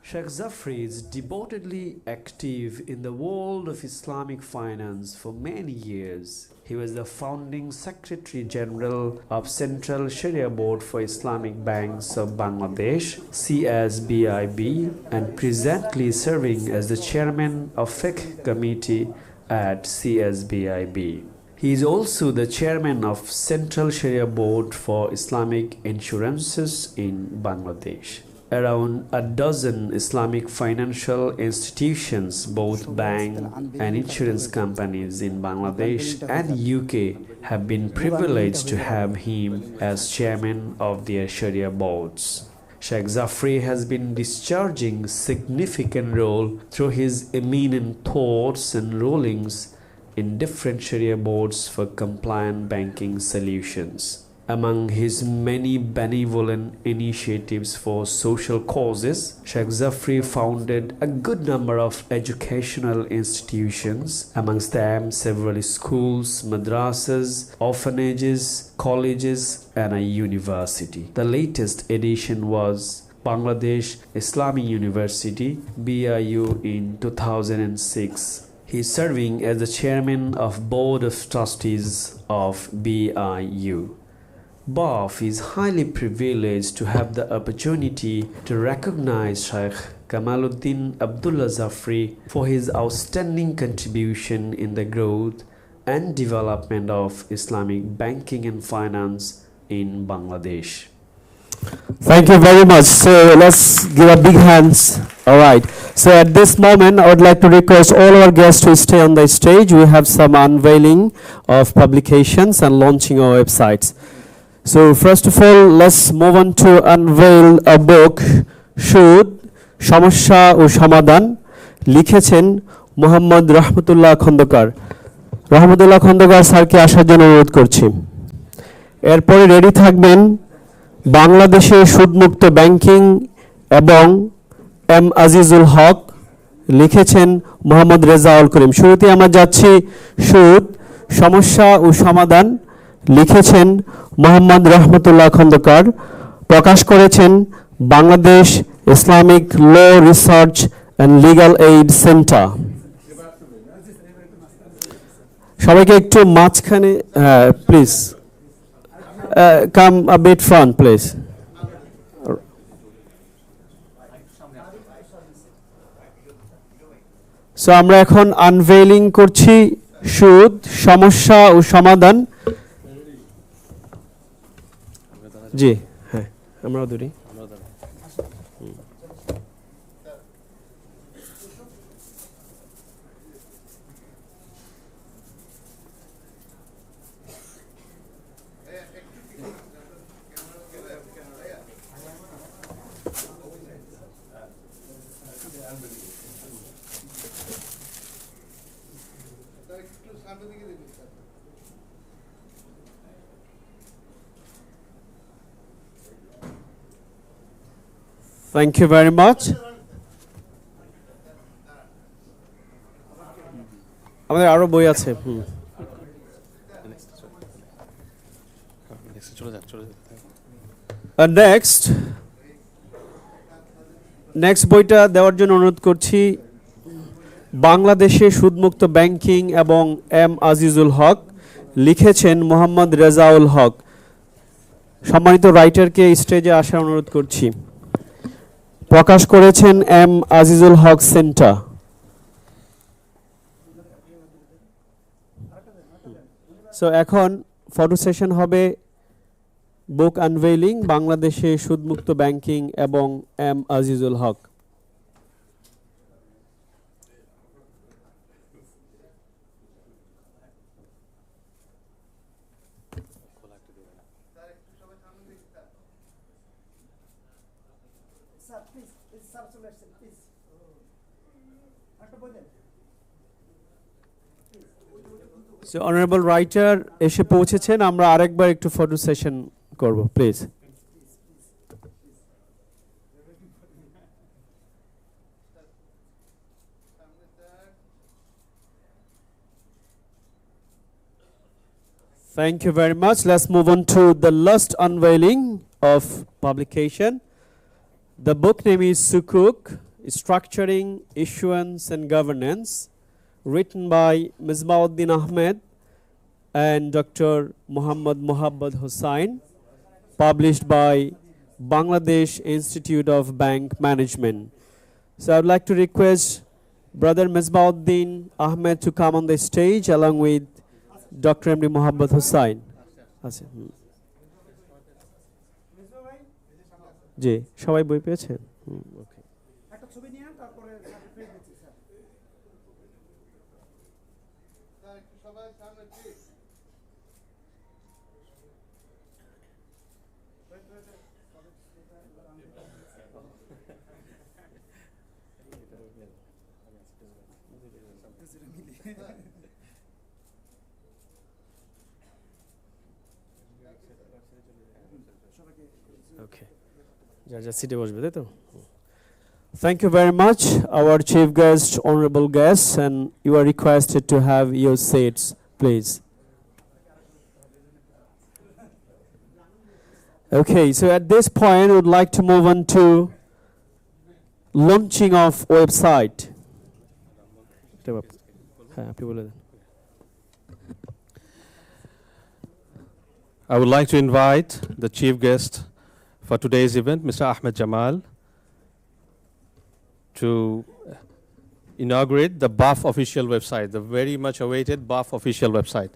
Sheikh Zafri is devotedly active in the world of Islamic finance for many years. He was the founding Secretary General of Central Sharia Board for Islamic Banks of Bangladesh, CSBIB, and presently serving as the Chairman of Fiqh Committee at CSBIB. He is also the Chairman of Central Sharia Board for Islamic Insurances in Bangladesh. Around a dozen Islamic financial institutions, both bank and insurance companies in Bangladesh and UK, have been privileged to have him as chairman of their Sharia boards. Sheikh Zafri has been discharging significant role through his eminent thoughts and rulings in different Sharia boards for compliant banking solutions. Among his many benevolent initiatives for social causes, Sheikh Zafri founded a good number of educational institutions, amongst them several schools, madrasas, orphanages, colleges, and a university. The latest edition was Bangladesh Islamic University, BIU, in 2006. He is serving as the chairman of Board of Trustees of BIU. BAFF is highly privileged to have the opportunity to recognize Sheikh Kamaluddin Abdullah Zafri for his outstanding contribution in the growth and development of Islamic banking and finance in Bangladesh. Thank you very much. So let's give a big hands. All right. So at this moment, I would like to request all our guests to stay on the stage. We have some unveiling of publications and launching our websites. So first of all, let's move on to unveil a book, Shud, Shamosha o Shamadan, লিখেছেন মোহাম্মদ রহমতুল্লাহ খন্দকার। রহমতুল্লাহ খন্দকার স্যারকে আসার জন্য অনুরোধ করছি। এরপরে ready থাকবেন বাংলাদেশে সুদমুক্ত ব্যাংকিং এবং এম আজিজুল হক, লিখেছেন মোহাম্মদ রেজাউল করিম। শুরুতে আমরা যাচ্ছি সুদ, সমস্যা ও সমাধান, লিখেছেন মোহাম্মদ রহমতুল্লাহ খন্দকার, প্রকাশ করেছেন Bangladesh Islamic law research and legal aid centre. সবাইকে একটু মাঝখানে, please come a bit front please. So আমরা এখন আনভেইলিং করছি সুদ, সমস্যা ও সমাধান। জি হ্যাঁ, আমরা ধরি। Thank you very much. আমাদের আরো বই আছে। নেক্সট বইটা দেওয়ার জন্য অনুরোধ করছি বাংলাদেশে সুদমুক্ত ব্যাংকিং এবং এম আজিজুল হক, লিখেছেন মোহাম্মদ রেজাউল হক। সম্মানিত রাইটারকে স্টেজে আসার অনুরোধ করছি। প্রকাশ করেছেন M Azizul Haque centre. So এখন ফটো সেশন হবে বুক আনভেইলিং বাংলাদেশে সুদমুক্ত ব্যাংকিং এবং M Azizul Haque. Sir, please, sir, please. So honorable writer এসে পৌঁছেছেন, আমরা আরেকবার একটু ফটো সেশন করব, please. Thank you very much. Let's move on to the last unveiling of publication. The book name is Sukuk, Structuring, Issuance and Governance, written by Misbauddin Ahmed and Dr. Muhammad Muhabbad Hussain, published by Bangladesh Institute of Bank Management. So I would like to request Brother Misbauddin Ahmed to come on the stage along with Dr. M.D. Muhammad Hussain. জি, সবাই বই পেয়েছেন? ওকে. একটা ছবি নিয়ে তারপরে certificate দিচ্ছি sir. সবাই সামনে ঠিক. Okay. Just sit বসবে, তাই তো? Thank you very much, our chief guest, honorable guests, and you are requested to have your seats, please. Okay, so at this point, I would like to move on to launching of website. I would like to invite the chief guest for today's event, Mr. Ahmed Jamal, to inaugurate the BAFF official website, the very much awaited BAFF official website.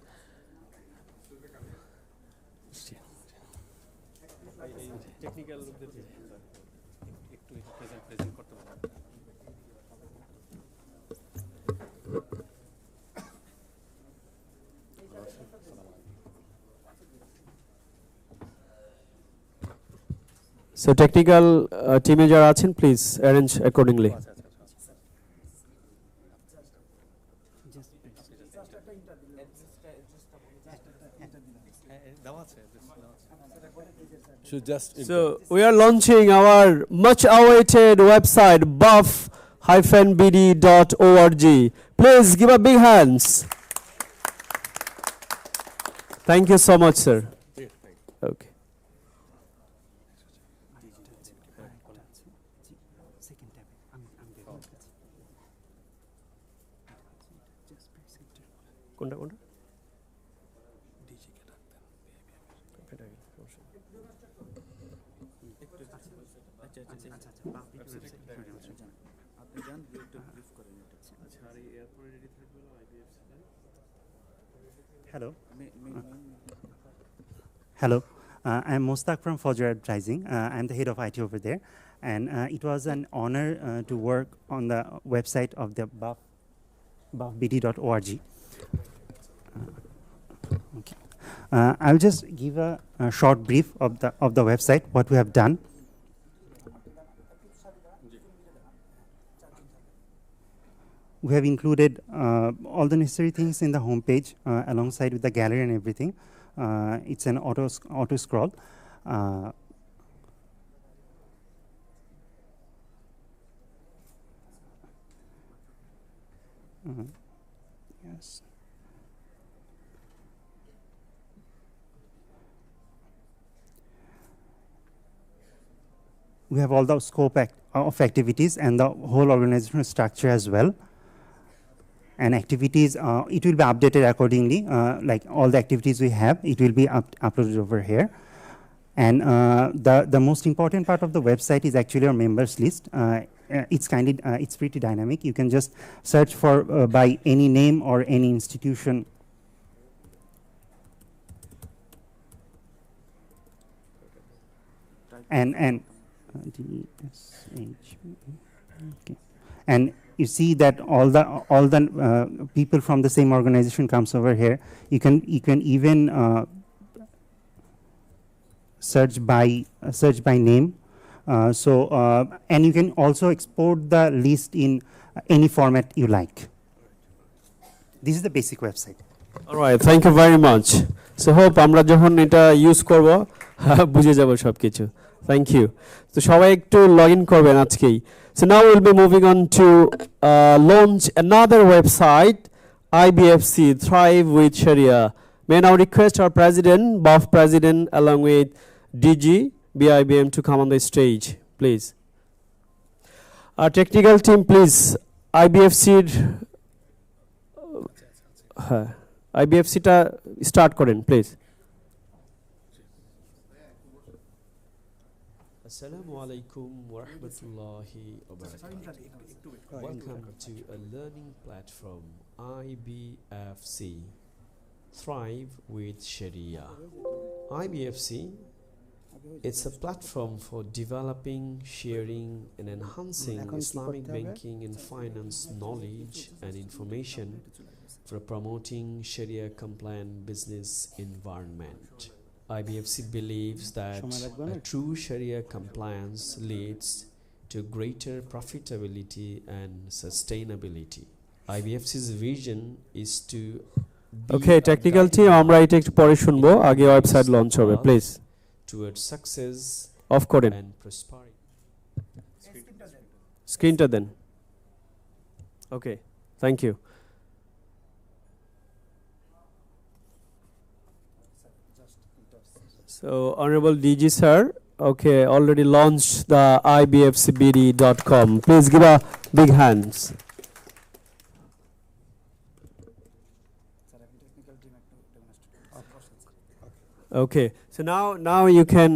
So technical team যারা আছেন, please arrange accordingly. So we are launching our much awaited website BAFF-BD.org. Please give a big hands. Thank you so much, sir. Okay. কোনটা কোনটা? Hello. Hello. I'm Mostaq from Fajr Advertising. I'm the head of IT over there. And it was an honor to work on the website of the BAFF-BD.org. Okay. I'll just give a short brief of the website, what we have done. We have included all the necessary things in the homepage alongside with the gallery and everything. It's an auto scroll. Yes. We have all the scope of activities and the whole organizational structure as well. And activities, it will be updated accordingly. Like all the activities we have, it will be uploaded over here. And the most important part of the website is actually our members list. It's pretty dynamic. You can just search for by any name or any institution. And okay. And you see that all the people from the same organization comes over here. You can even search by name. And you can also export the list in any format you like. This is the basic website. Alright, thank you very much. So hope আমরা যখন এটা use করব বুঝে যাব সবকিছু. Thank you. So সবাই একটু login করবেন আজকেই. So now we'll be moving on to launch another website, IBFC Thrive with Sharia. May I now request our president, BAFF president, along with DG BIBM to come on the stage, please. Our technical team, please. IBFC টা start করেন, please. Assalamu alaikum wa rahmatullahi wa barakatuh. Welcome to a learning platform, IBFC Thrive with Sharia. IBFC, it's a platform for developing, sharing and enhancing Islamic banking and finance knowledge and information for promoting Sharia compliant business environment. IBFC believes that a true Sharia compliance leads to greater profitability and sustainability. IBFC's vision is to Okay, technical team, আমরা এটা একটু পরে শুনবো, আগে website launch হবে, please. towards success of করেন, and prosperity. স্ক্রিনটা দেন. Okay, thank you. So, Honorable DG sir, okay, already launched the ibfcbd.com. Please give a big hands. Okay, so now you can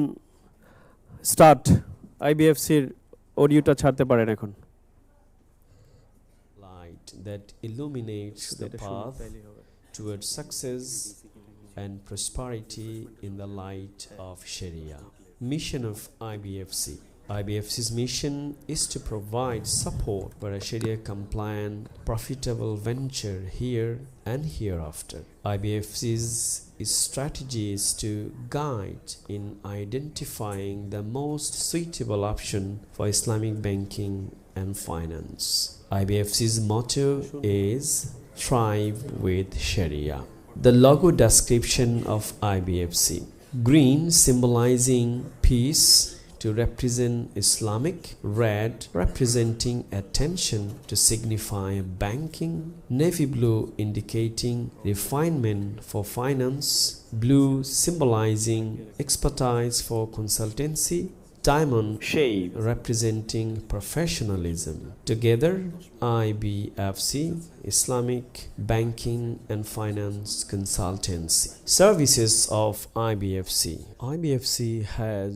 start. IBFC audio ta chharte paren ekhon. Light that illuminates the path towards success and prosperity in the light of Sharia. Mission of IBFC. IBFC's mission is to provide support for a Sharia compliant, profitable venture here and hereafter. IBFC's strategy is to guide in identifying the most suitable option for Islamic banking and finance. IBFC's motto is Thrive with Sharia. The logo description of IBFC: green symbolizing peace to represent Islamic, red representing attention to signify banking, navy blue indicating refinement for finance, blue symbolizing expertise for consultancy, diamond shape representing professionalism. Together, IBFC, Islamic Banking and Finance Consultancy. Services of IBFC. IBFC has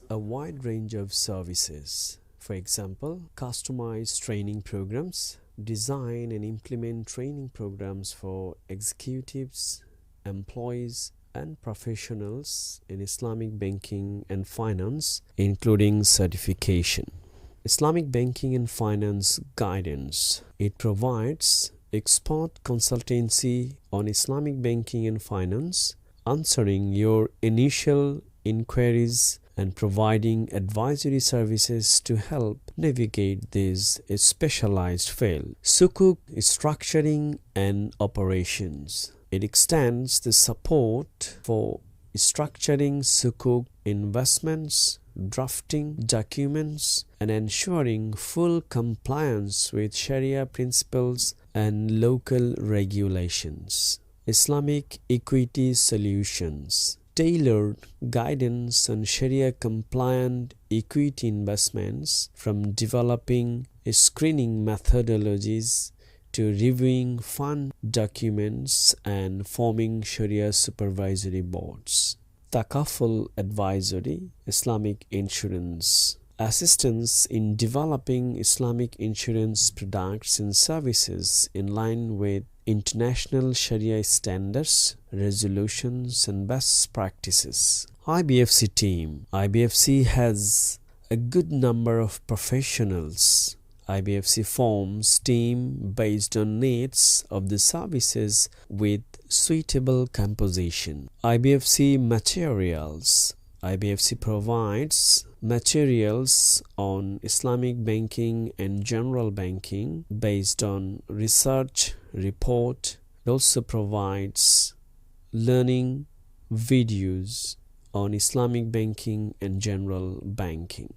a wide range of services. For example, customized training programs, design and implement training programs for executives, employees, and professionals in Islamic banking and finance, including certification. Islamic banking and finance guidance. It provides expert consultancy on Islamic banking and finance, answering your initial inquiries and providing advisory services to help navigate this specialized field. Sukuk structuring and operations. It extends the support for structuring sukuk investments, drafting documents, and ensuring full compliance with Sharia principles and local regulations. Islamic equity solutions. Tailored guidance on Sharia compliant equity investments, from developing screening methodologies to reviewing fund documents and forming Sharia supervisory boards. Takaful advisory, Islamic insurance. Assistance in developing Islamic insurance products and services in line with international Sharia standards, resolutions and best practices. IBFC team. IBFC has a good number of professionals. IBFC forms team based on needs of the services with suitable composition. IBFC materials. IBFC provides materials on Islamic banking and general banking based on research report. It also provides learning videos on Islamic banking and general banking.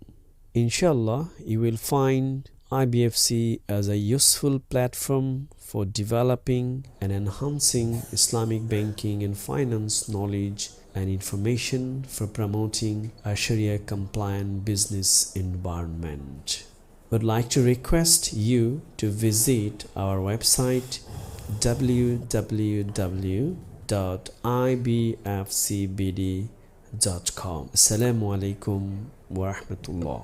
Inshallah, you will find IBFC as a useful platform for developing and enhancing Islamic banking and finance knowledge and information for promoting a Sharia compliant business environment. Would like to request you to visit our website www.ibfcbd.com. Assalamu alaikum wa rahmatullah.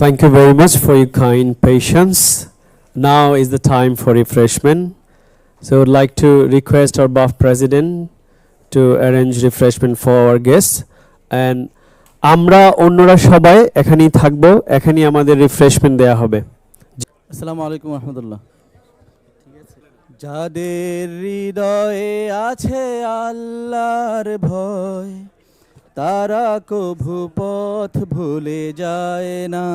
Thank you very much for your kind patience. Now is the time for refreshment. So I would like to request our BAFF president to arrange refreshment for our guests. And আমরা অন্যরা সবাই এখানেই থাকবো, এখানেই আমাদের refreshment দেয়া হবে। আসসালামু আলাইকুম রহমতুল্লাহ। যাদের হৃদয়ে আছে আল্লাহর ভয়, তারা কভু পথ ভুলে যায় না।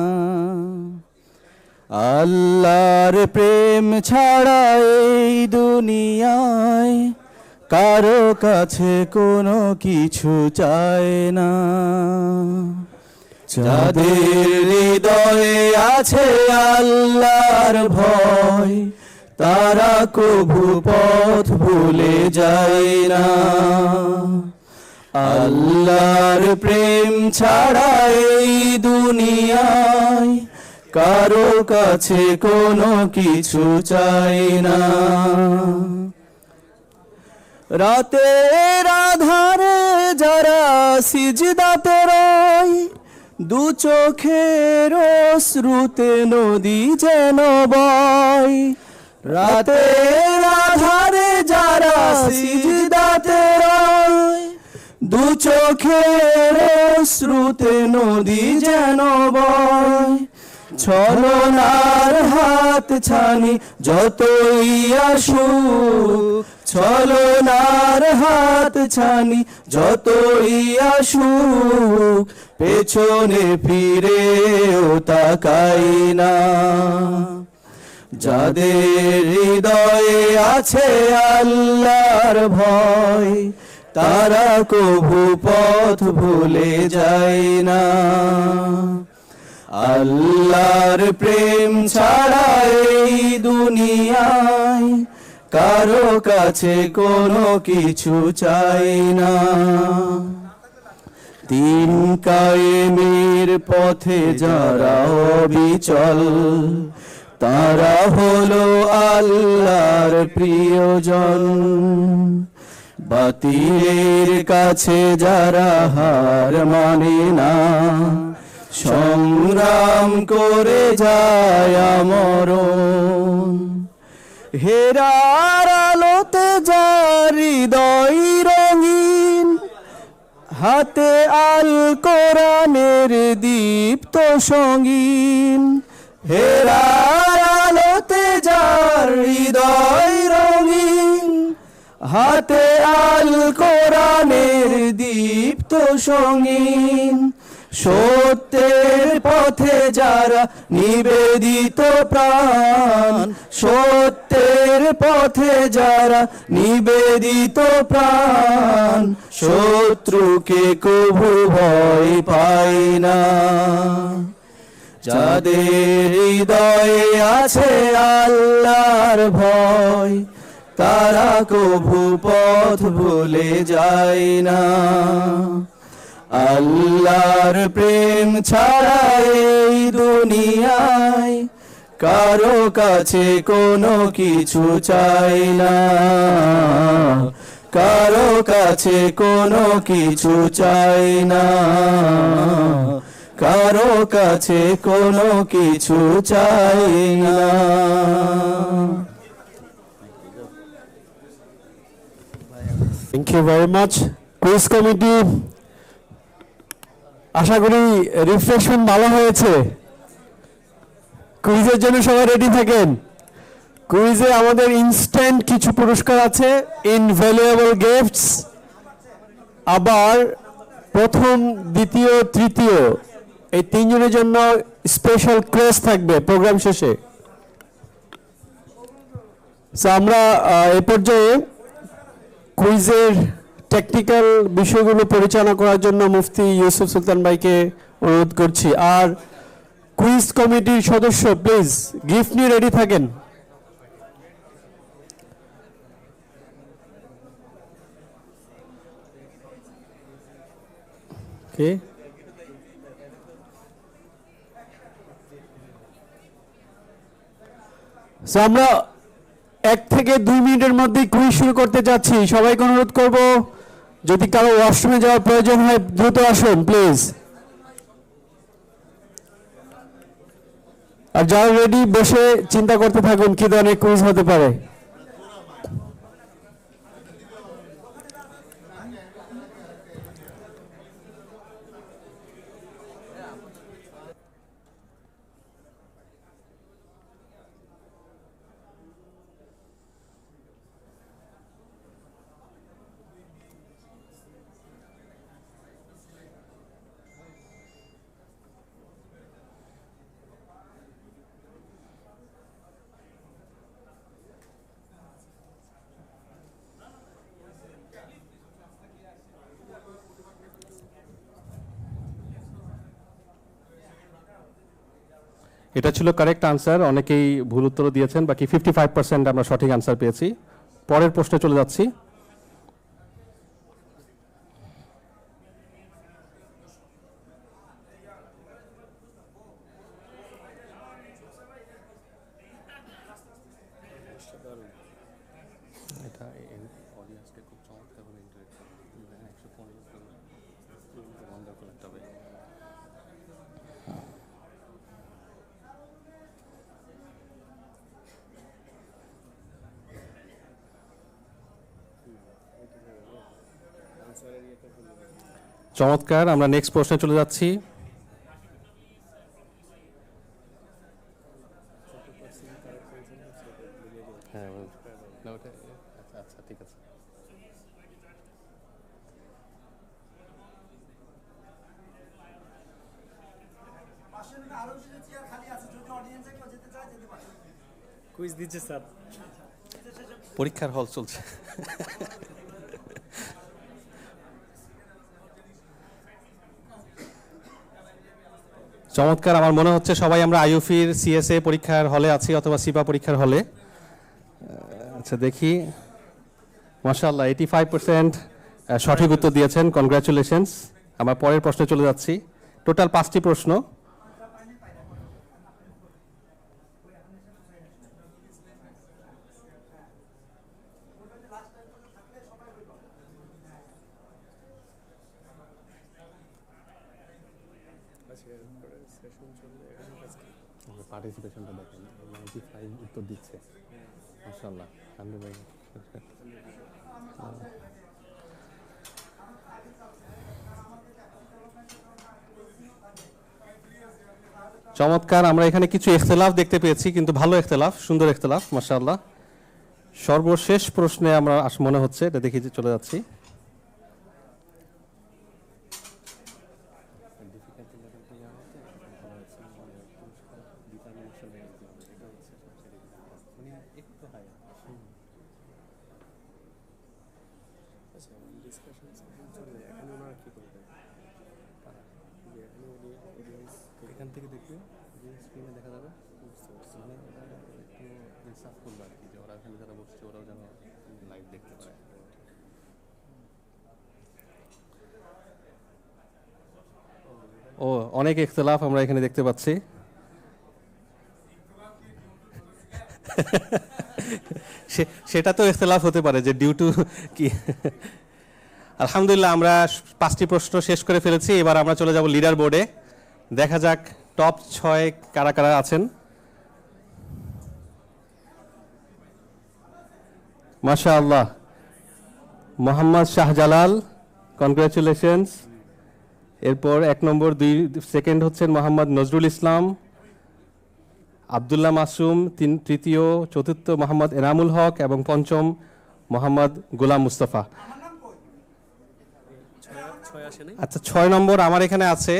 আল্লাহর প্রেম ছাড়া এই দুনিয়ায় কারো কাছে কোনো কিছু চায় না। যাদের হৃদয়ে আছে আল্লাহর ভয়, তারা কভু পথ ভুলে যায় না। আল্লাহর প্রেম ছাড়া এই দুনিয়ায় কারো কাছে কোনো কিছু চাই না। রাতের আধারে যারা সিজদাতে রয়, দু চোখের অশ্রুতে নদী যেন বয়। রাতের আধারে যারা সিজদাতে রয়, দু চোখের অশ্রুতে নদী যেন বয়। ছলনার হাত ছানি যতই আসুক, ছলনার হাত ছানি যতই আসুক, পেছনে ফিরেও তাকাই না। যাদের হৃদয়ে আছে আল্লাহর ভয়, তারা কভু পথ ভুলে যায় না। আল্লাহর প্রেম ছাড়া এই দুনিয়ায় কারো কাছে কোনো কিছু চাই না। দিন কায়েমের পথে যারা অবিচল, তারা হলো আল্লাহর প্রিয়জন। বাতিলের কাছে যারা হার মানে না, সংগ্রাম করে যায় মরণ। হেরার আলোতে যার হৃদয় রঙিন, হাতে আল কোরআনের দীপ্ত সঙ্গীন। হেরার আলোতে যার হৃদয় রঙিন, হাতে আল কোরআনের দীপ্ত সঙ্গীন। সত্যের পথে যারা নিবেদিত প্রাণ, সত্যের পথে যারা নিবেদিত প্রাণ, শত্রুকে কভু ভয় পায় না। যাদের হৃদয়ে আছে আল্লাহর ভয়, তারা কভু পথ ভুলে যায় না। আল্লাহর প্রেম ছাড়া এই দুনিয়ায় কারো কাছে কোনো কিছু চাই না। কারো কাছে কোনো কিছু চাই না। কারো কাছে কোনো কিছু চাই না। Thank you very much. Quiz committee, আশা করি রিফ্রেশমেন্ট ভালো হয়েছে। কুইজের জন্য সবাই রেডি থাকেন। কুইজে আমাদের ইনস্ট্যান্ট কিছু পুরস্কার আছে, ইনভ্যালুয়েবল গিফটস, আবার প্রথম, দ্বিতীয়, তৃতীয় এই তিনজনের জন্য স্পেশাল ক্রেজ থাকবে প্রোগ্রাম শেষে। সো আমরা এই পর্যায়ে কুইজের টেকনিক্যাল বিষয়গুলো পরিচালনা করার জন্য মুফতি ইউসুফ সুলতান ভাইকে অনুরোধ করছি। আর কুইজ কমিটির সদস্য প্লিজ গিফট নিয়ে রেডি থাকেন। ওকে, সো আমরা 1 থেকে 2 মিনিটের মধ্যে কুইজ শুরু করতে যাচ্ছি। সবাইকে অনুরোধ করব, যদি কারো ওয়াশরুমে যাওয়ার প্রয়োজন হয় দ্রুত আসুন প্লিজ। আর যারা রেডি বসে চিন্তা করতে থাকুন কি ধরনের কুইজ হতে পারে। এটা ছিল কারেক্ট আনসার, অনেকেই ভুল উত্তর দিয়েছেন, বাকি 55% আমরা সঠিক আনসার পেয়েছি। পরের প্রশ্নে চলে যাচ্ছি। চমৎকার, আমরা নেক্সট প্রশ্নে চলে যাচ্ছি। আচ্ছা ঠিক আছে। কুইজ দিচ্ছে স্যার, পরীক্ষার হল চলছে। চমৎকার, আমার মনে হচ্ছে সবাই আমরা আইইউফির সিএসএ পরীক্ষার হলে আছি অথবা সিপা পরীক্ষার হলে। আচ্ছা দেখি, মাশাআল্লাহ 85% সঠিক উত্তর দিয়েছেন, কনগ্রাচুলেশনস। আমরা পরের প্রশ্নে চলে যাচ্ছি। টোটাল 5টি প্রশ্ন। পার্টিসিপেশনটা দেখেন, 95 উত্তর দিচ্ছে, মাশাআল্লাহ। চমৎকার, আমরা এখানে কিছু ইখতিলাফ দেখতে পেয়েছি, কিন্তু ভালো ইখতিলাফ, সুন্দর ইখতিলাফ, মাশাআল্লাহ। সর্বশেষ প্রশ্নে আমরা মনে হচ্ছে এটা দেখি চলে যাচ্ছি। এখান থেকে দেখবে স্ক্রিনে দেখা যাবে, মানে একটু ইনসাফ করবে আর কি, যে ওরা এখানে যারা বসছে ওরাও যেন লাইভ দেখতে পারে। ও, অনেক ইখতিলাফ আমরা এখানে দেখতে পাচ্ছি। সেটা তো ইখতিলাফ হতে পারে যে ডিউ টু কি। আলহামদুলিল্লাহ, আমরা 5টি প্রশ্ন শেষ করে ফেলেছি। এবার আমরা চলে যাব লিডার বোর্ডে। দেখা যাক টপ 6 কারা কারা আছেন। মাশাআল্লাহ, মোহাম্মদ শাহজালাল, কনগ্রাচুলেশনস। এরপর 1 নম্বর, 2 সেকেন্ড হচ্ছেন মোহাম্মদ নজরুল ইসলাম, আব্দুল্লাহ মাসুম, তৃতীয়, চতুর্থ মোহাম্মদ এনামুল হক এবং পঞ্চম মোহাম্মদ গোলাম মুস্তফা। 6 আসে নাই? আচ্ছা 6 নম্বর আমার এখানে আছে,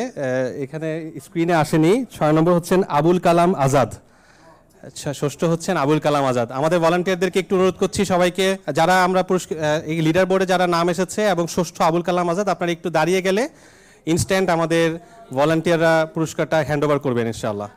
এখানে স্ক্রিনে আসেনি। 6 নম্বর হচ্ছেন আবুল কালাম আজাদ। আচ্ছা, ষষ্ঠ হচ্ছেন আবুল কালাম আজাদ। আমাদের ভলান্টিয়ারদেরকে একটু অনুরোধ করছি সবাইকে, যারা আমরা এই লিডার বোর্ডে যারা নাম এসেছে এবং ষষ্ঠ আবুল কালাম আজাদ, আপনারা একটু দাঁড়িয়ে গেলে ইনস্ট্যান্ট আমাদের ভলান্টিয়াররা পুরস্কারটা হ্যান্ড ওভার করবেন ইনশাআল্লাহ।